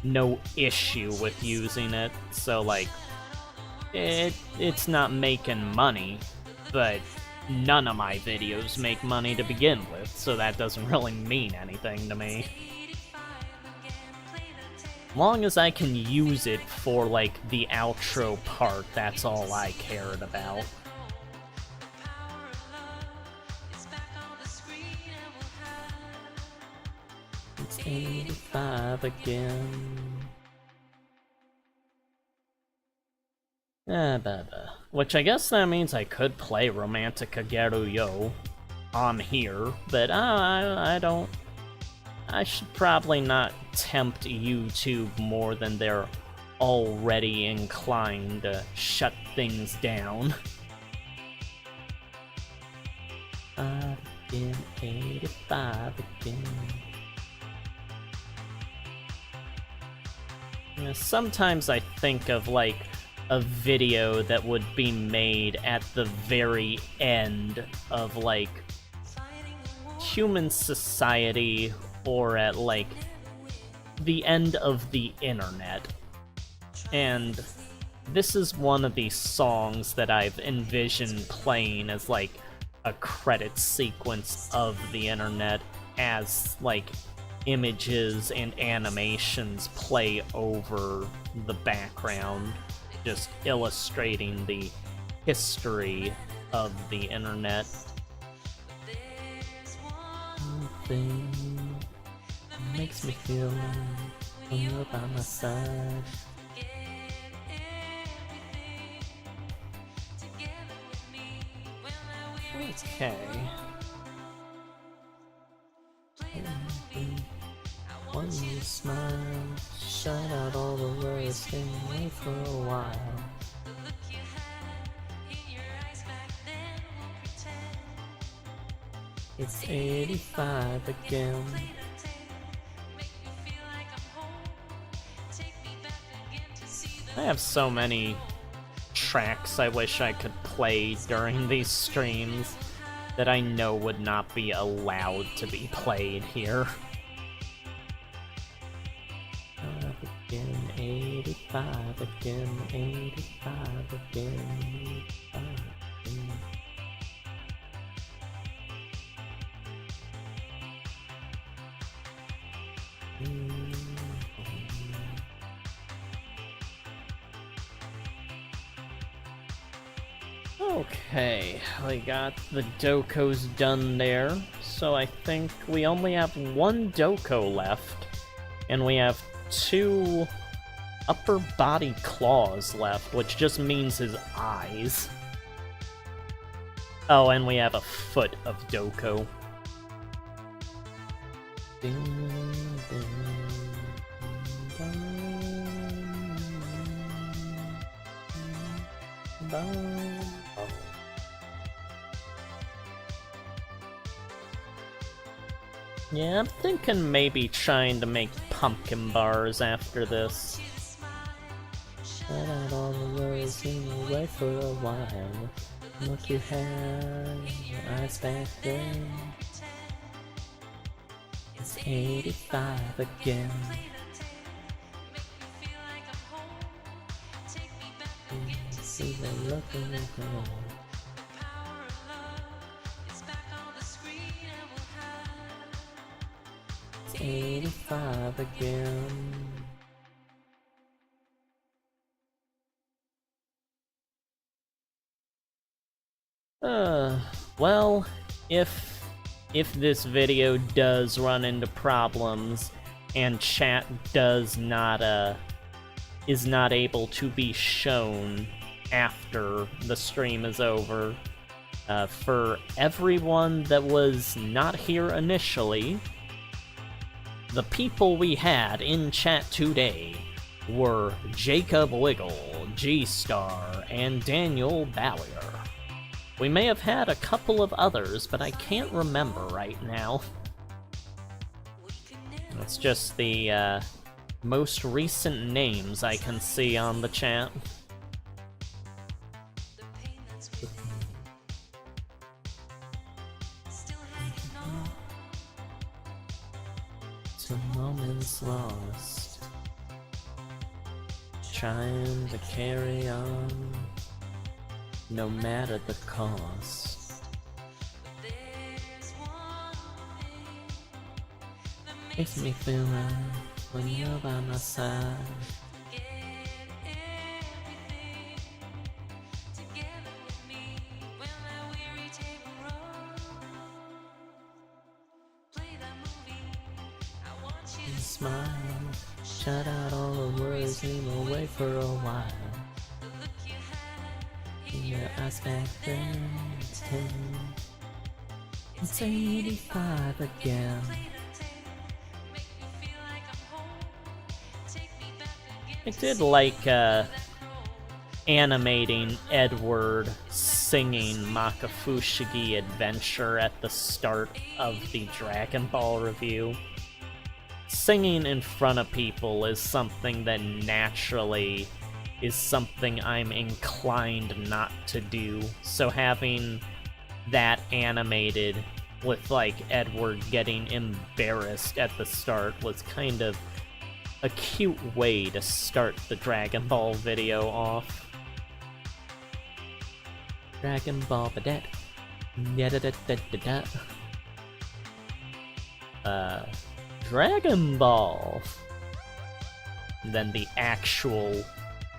no issue with using it, so like it's not making money, but none of my videos make money to begin with, so that doesn't really mean anything to me. Long as I can use it for like the outro part, that's all I cared about. It's 85 again. Which I guess that means I could play Romantic Ageru Yo on here, but I don't. I should probably not tempt YouTube more than they're already inclined to shut things down. Again, 85 again. You know, sometimes I think of like a video that would be made at the very end of like human society, or at like the end of the internet. And this is one of these songs that I've envisioned playing as like a credit sequence of the internet, as like images and animations play over the background, just illustrating the history of the internet. Something makes me feel like when you're by my side. Okay. When you smile, shut out all the worries, stay away for a while. It's 85 again. I have so many tracks I wish I could play during these streams that I know would not be allowed to be played here. again, 85 again, 85 again. Okay, we got the dokos done there, so I think we only have one doko left, and we have 2 upper body claws left, which just means his eyes. Oh, and we have a foot of doko. Yeah, I'm thinking maybe trying to make pumpkin bars after this. Shut out all the worries and away for a while. Look, you had your eyes back then. It's 85 again. See the look in your eyes. 85 again. Well, if this video does run into problems and chat is not able to be shown after the stream is over, for everyone that was not here initially, the people we had in chat today were Jacob Wiggle, G-Star, and Daniel Bowyer. We may have had a couple of others, but I can't remember right now. It's just the most recent names I can see on the chat. Some moments lost, trying to carry on, no matter the cost. Makes me feel right when you're by my side. Smile, shut out all the worries, lean away for a while. Your eyes back then, it's 10. It's 85 again. I did like animating Edward singing Makafushigi Adventure at the start of the Dragon Ball review. Singing in front of people is something that naturally is something I'm inclined not to do, so having that animated with, like, Edward getting embarrassed at the start was kind of a cute way to start the Dragon Ball video off. Dragon Ball Badet. Dragon Ball. Then the actual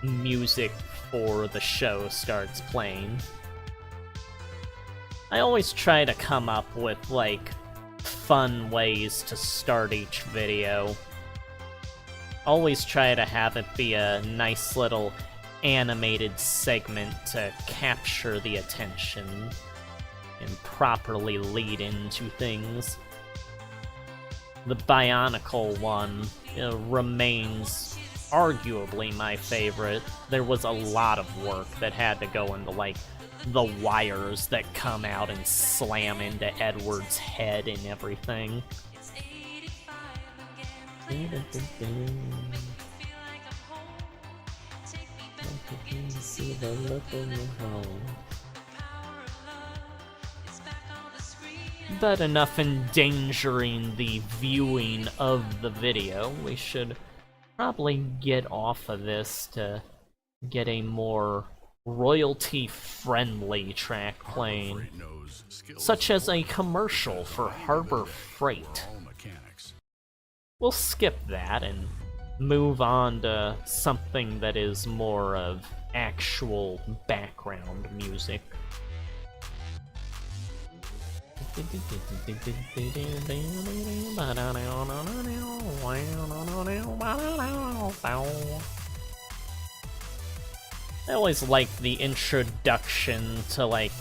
music for the show starts playing. I always try to come up with, like, fun ways to start each video. Always try to have it be a nice little animated segment to capture the attention and properly lead into things. The Bionicle one remains arguably my favorite. There was a lot of work that had to go into, like, the wires that come out and slam into Edward's head and everything. See the look in your home. But enough endangering the viewing of the video. We should probably get off of this to get a more royalty-friendly track playing, such as a commercial for Harbor Freight. We'll skip that and move on to something that is more of actual background music. I always liked the introduction to, like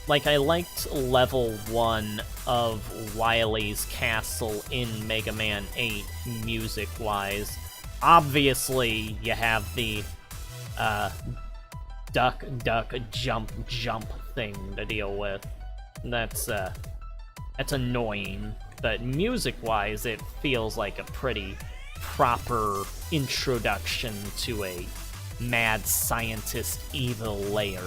I liked level 1 of Wily's castle in Mega Man 8 music-wise. Obviously, you have the duck, duck, jump, jump thing to deal with. That's annoying, but music-wise, it feels like a pretty proper introduction to a mad scientist evil lair.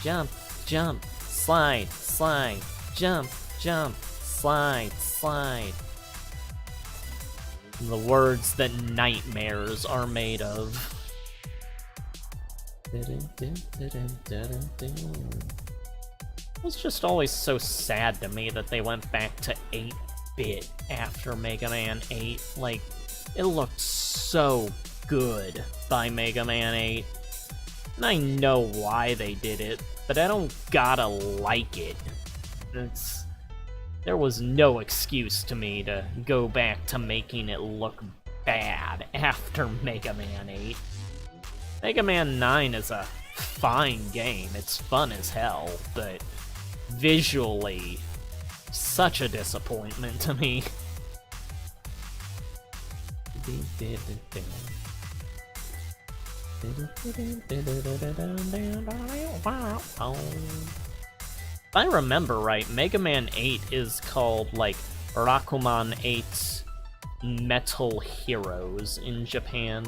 Jump, jump, slide, slide, jump, jump, slide, slide. The words that nightmares are made of. It was just always so sad to me that they went back to 8-bit after Mega Man 8. Like, it looked so good by Mega Man 8. And I know why they did it, but I don't gotta like it. There was no excuse to me to go back to making it look bad after Mega Man 8. Mega Man 9 is a fine game, it's fun as hell, but visually, such a disappointment to me. If I remember right, Mega Man 8 is called, like, Rakuman 8 Metal Heroes in Japan.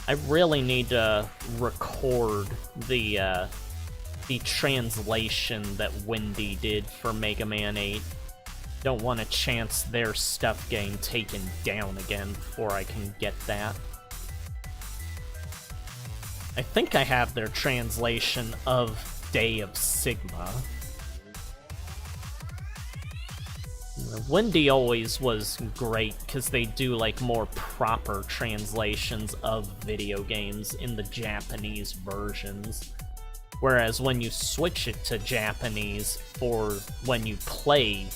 I really need to record the translation that Wendy did for Mega Man 8. Don't want to chance their stuff getting taken down again before I can get that. I think I have their translation of Day of Sigma. Wendy always was great because they do like more proper translations of video games in the Japanese versions. Whereas when you switch it to Japanese for when you play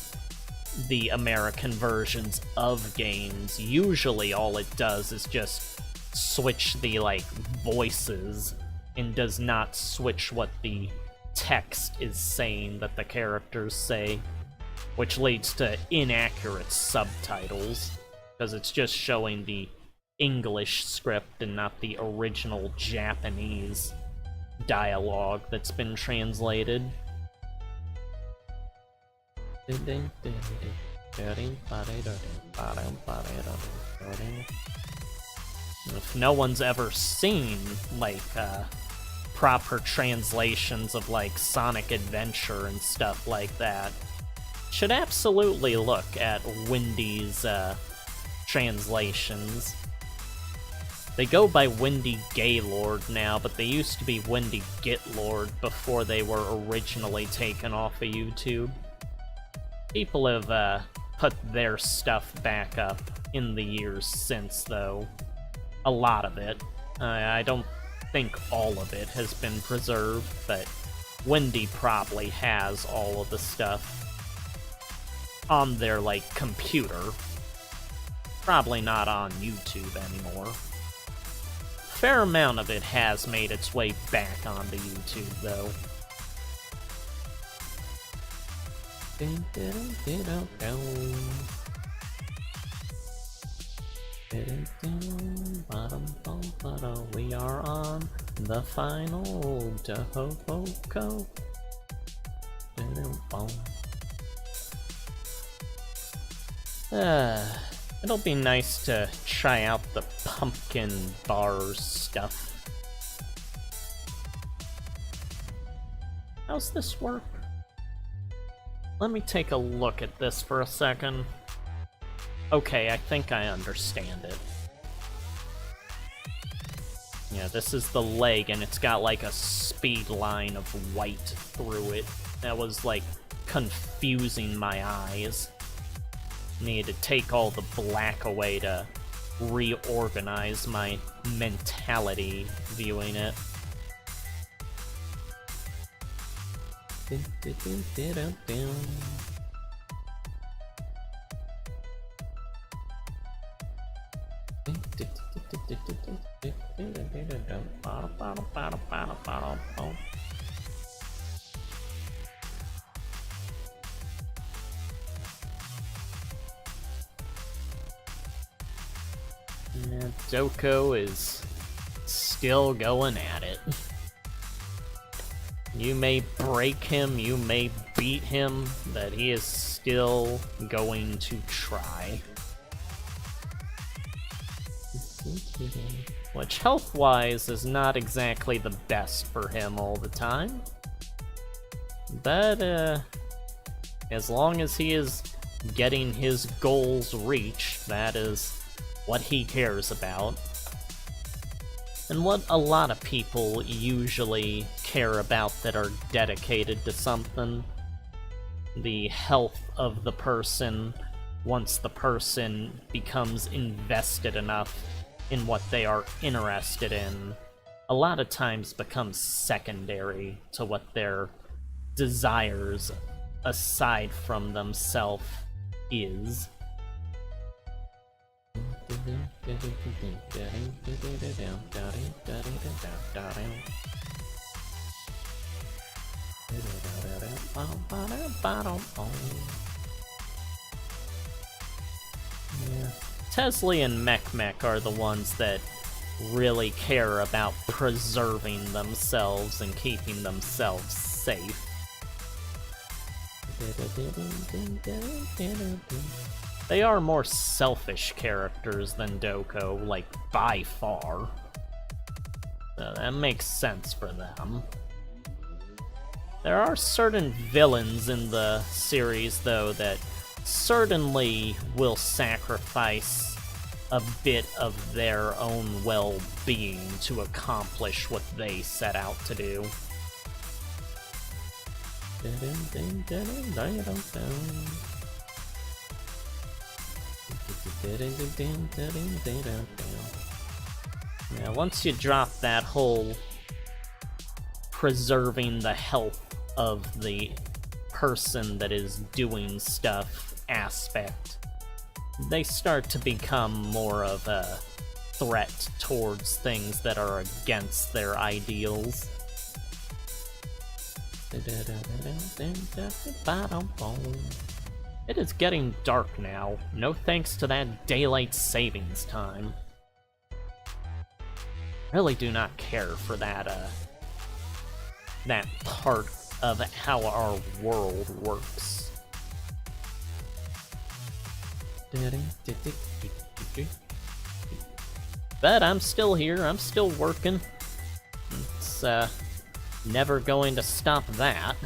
the American versions of games, usually all it does is just switch the, like, voices and does not switch what the text is saying that the characters say, which leads to inaccurate subtitles, because it's just showing the English script and not the original Japanese dialogue that's been translated. If no one's ever seen, like, proper translations of, like, Sonic Adventure and stuff like that, should absolutely look at Wendy's translations. They go by Wendy Gaylord now, but they used to be Wendy Gitlord before they were originally taken off of YouTube. People have put their stuff back up in the years since, though. A lot of it. I don't think all of it has been preserved, but Wendy probably has all of the stuff on their, like, computer. Probably not on YouTube anymore. Fair amount of it has made its way back onto YouTube, though. We are on the final Toho-Foko. It'll be nice to try out the pumpkin bars stuff. How's this work? Let me take a look at this for a second. Okay, I think I understand it. Yeah, this is the leg, and it's got like a speed line of white through it. That was like confusing my eyes. Needed to take all the black away to reorganize my mentality viewing it. Yeah, Doko is still going at it. You may break him, you may beat him, but he is still going to try. Which, health-wise, is not exactly the best for him all the time. But, as long as he is getting his goals reached, that is what he cares about. And what a lot of people usually care about that are dedicated to something. The health of the person, once the person becomes invested enough in what they are interested in, a lot of times becomes secondary to what their desires aside from themselves is. Yeah. Tesley and Mech are the ones that really care about preserving themselves and keeping themselves safe. They are more selfish characters than Doko, like, by far. So that makes sense for them. There are certain villains in the series, though, that certainly will sacrifice a bit of their own well-being to accomplish what they set out to do. Yeah, once you drop that whole preserving the health of the person that is doing stuff aspect, they start to become more of a threat towards things that are against their ideals. It is getting dark now, no thanks to that daylight savings time. Really do not care for that, that part of how our world works. But I'm still here, I'm still working. It's, never going to stop that.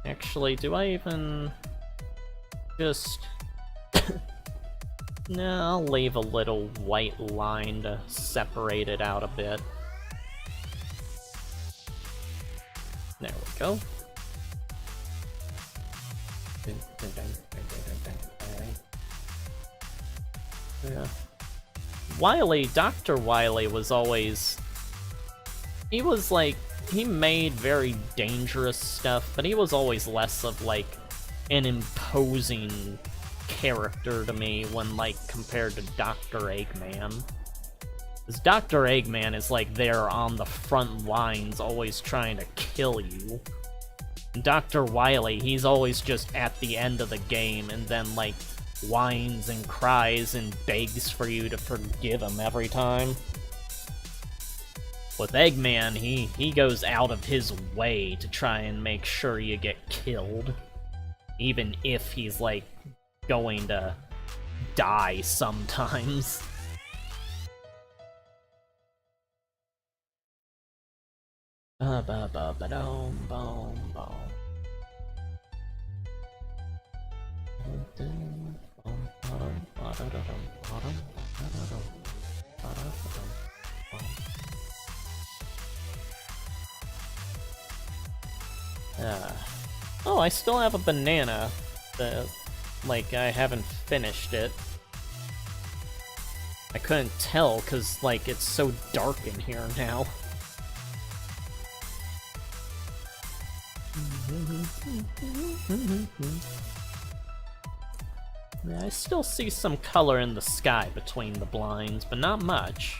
Actually, do I even just... No, I'll leave a little white line to separate it out a bit. There we go. Yeah. Wily, Dr. Wily was always... He was like... He made very dangerous stuff, but he was always less of like an imposing character to me when like compared to Dr. Eggman. Because Dr. Eggman is like there on the front lines always trying to kill you. And Dr. Wily, he's always just at the end of the game and then like whines and cries and begs for you to forgive him every time. With Eggman, he goes out of his way to try and make sure you get killed. Even if he's, like, going to die sometimes. Oh, I still have a banana. Like, I haven't finished it. I couldn't tell, because, like, it's so dark in here now. Yeah, I still see some color in the sky between the blinds, but not much.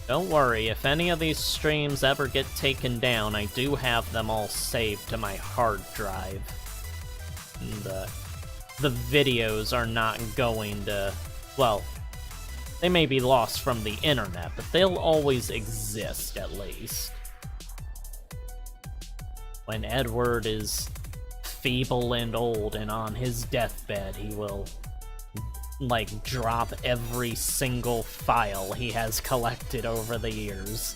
Don't worry, if any of these streams ever get taken down, I do have them all saved to my hard drive. And, the videos are not going to... well, they may be lost from the internet, but they'll always exist, at least. When Edward is feeble and old and on his deathbed, he will, like, drop every single file he has collected over the years.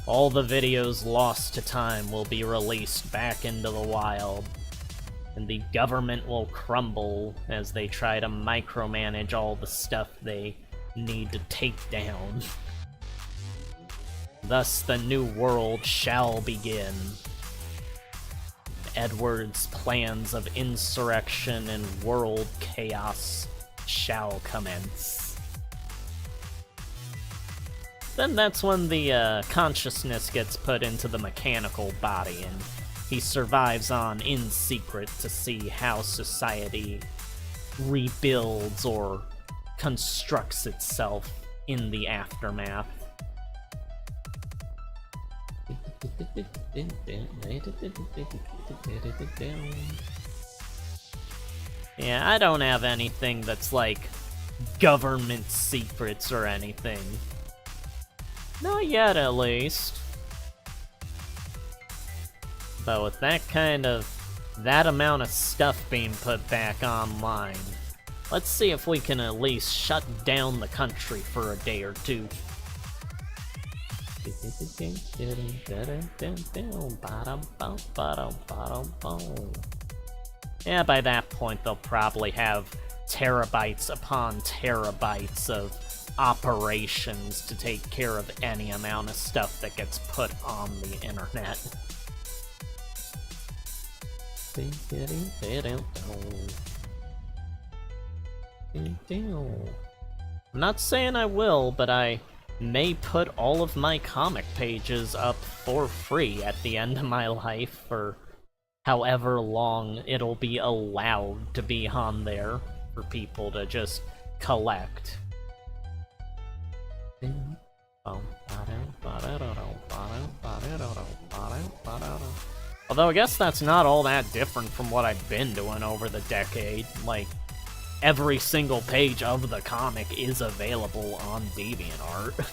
All the videos lost to time will be released back into the wild, and the government will crumble as they try to micromanage all the stuff they need to take down. Thus the new world shall begin. Edward's plans of insurrection and world chaos shall commence. Then that's when the consciousness gets put into the mechanical body, and he survives on in secret to see how society rebuilds or constructs itself in the aftermath. Yeah, I don't have anything that's like government secrets or anything. Not yet, at least. But with that amount of stuff being put back online, let's see if we can at least shut down the country for a day or two. Yeah, by that point they'll probably have terabytes upon terabytes of operations to take care of any amount of stuff that gets put on the internet. I'm not saying I will, but I may put all of my comic pages up for free at the end of my life for however long it'll be allowed to be on there for people to just collect. Although I guess that's not all that different from what I've been doing over the decade. Like, every single page of the comic is available on DeviantArt.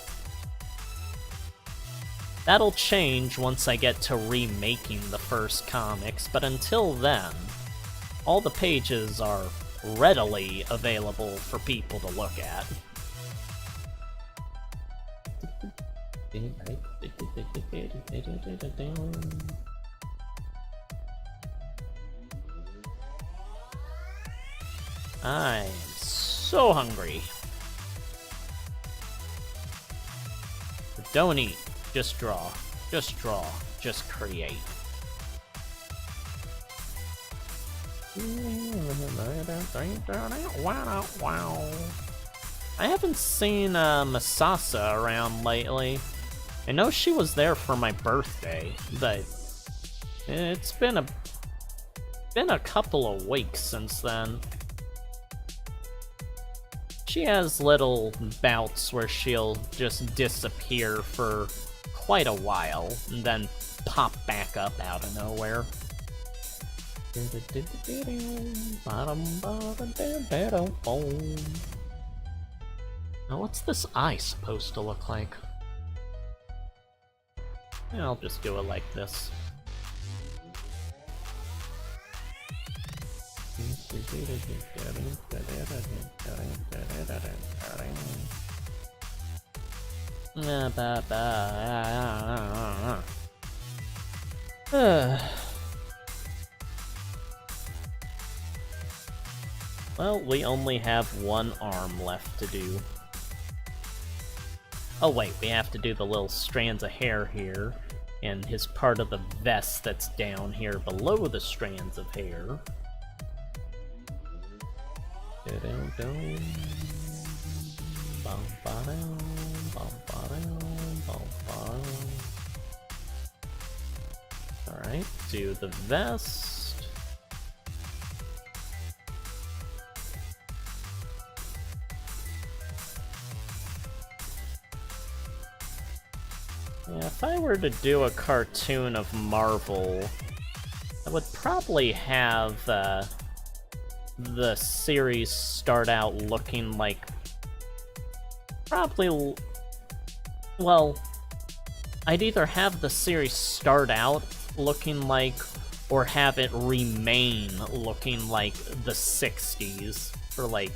That'll change once I get to remaking the first comics, but until then, all the pages are readily available for people to look at. I'm so hungry. But don't eat, just draw. Just draw, just create. Wow. I haven't seen Masasa around lately. I know she was there for my birthday, but it's been a couple of weeks since then. She has little bouts where she'll just disappear for quite a while, and then pop back up out of nowhere. Now, what's this eye supposed to look like? Yeah, I'll just do it like this. Well, we only have one arm left to do. Oh wait, we have to do the little strands of hair here, and his part of the vest that's down here below the strands of hair. Alright, do the vest. Yeah, if I were to do a cartoon of Marvel, I would probably have the series start out looking like... Well, I'd either have the series start out looking like, or have it remain looking like the 60s, for, like,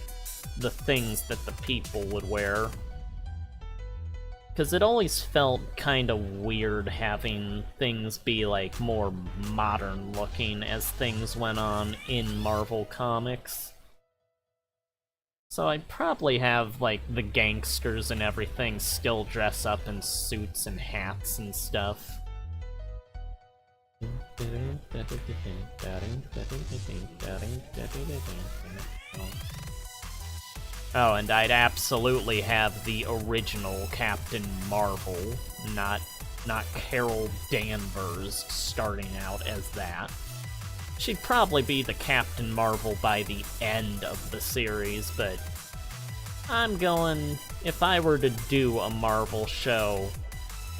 the things that the people would wear. Because it always felt kind of weird having things be, like, more modern looking as things went on in Marvel Comics. So I'd probably have, like, the gangsters and everything still dress up in suits and hats and stuff. Oh, and I'd absolutely have the original Captain Marvel, not Carol Danvers starting out as that. She'd probably be the Captain Marvel by the end of the series, but I'm going, if I were to do a Marvel show,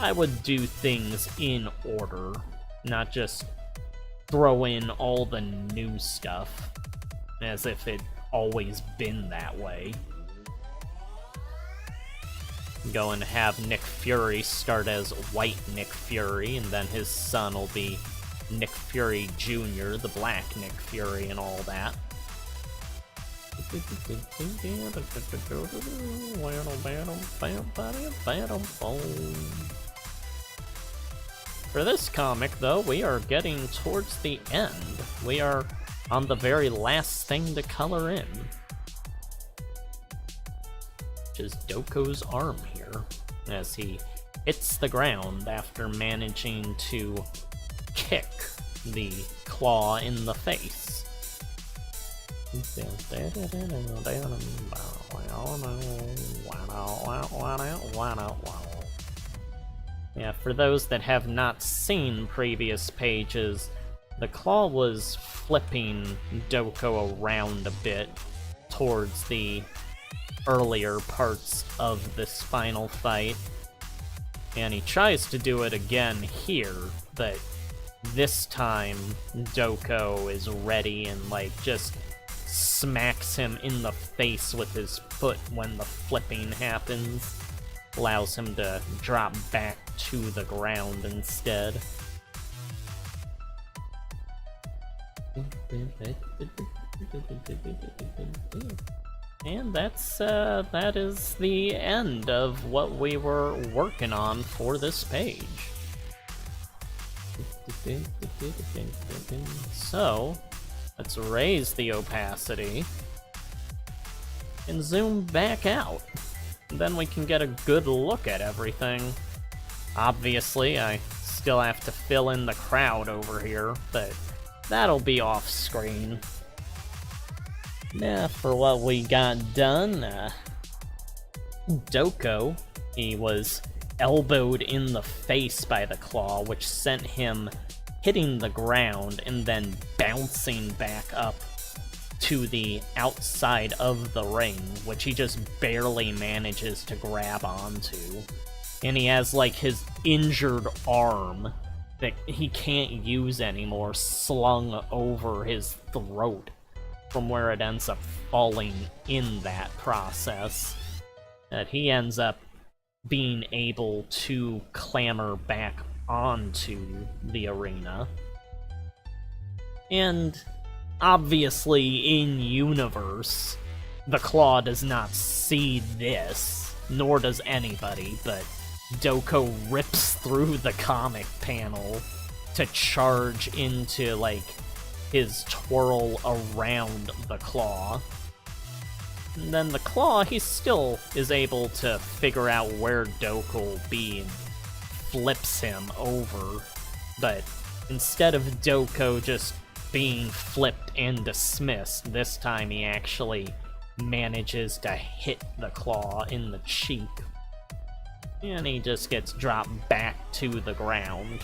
I would do things in order, not just throw in all the new stuff, as if it always been that way. Going to have Nick Fury start as White Nick Fury, and then his son will be Nick Fury Jr., the Black Nick Fury, and all that. For this comic, though, we are getting towards the end. We are on the very last thing to color in, which is Doko's arm here, as he hits the ground after managing to kick the claw in the face. Yeah, for those that have not seen previous pages, the claw was flipping Doko around a bit towards the earlier parts of this final fight, and he tries to do it again here, but this time Doko is ready and, like, just smacks him in the face with his foot when the flipping happens, allows him to drop back to the ground instead. And that is the end of what we were working on for this page. So, let's raise the opacity and zoom back out. And then we can get a good look at everything. Obviously, I still have to fill in the crowd over here, but that'll be off screen. Yeah, for what we got done, Doko, he was elbowed in the face by the claw, which sent him hitting the ground and then bouncing back up to the outside of the ring, which he just barely manages to grab onto. And he has, like, his injured arm that he can't use anymore slung over his throat from where it ends up falling in that process. That he ends up being able to clamber back onto the arena. And obviously, in universe, the Claw does not see this, nor does anybody, but Doko rips through the comic panel to charge into, like, his twirl around the Claw. And then the Claw, he still is able to figure out where Doko will be and flips him over. But instead of Doko just being flipped and dismissed, this time he actually manages to hit the Claw in the cheek. And he just gets dropped back to the ground.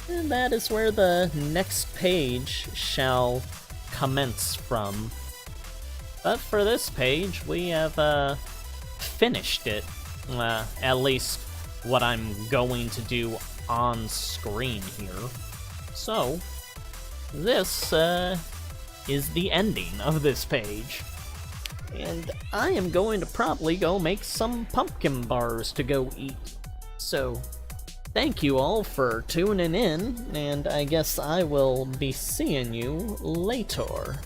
And that is where the next page shall commence from. But for this page, we have finished it. At least what I'm going to do on screen here. So, this is the ending of this page. And I am going to probably go make some pumpkin bars to go eat. So, thank you all for tuning in, and I guess I will be seeing you later.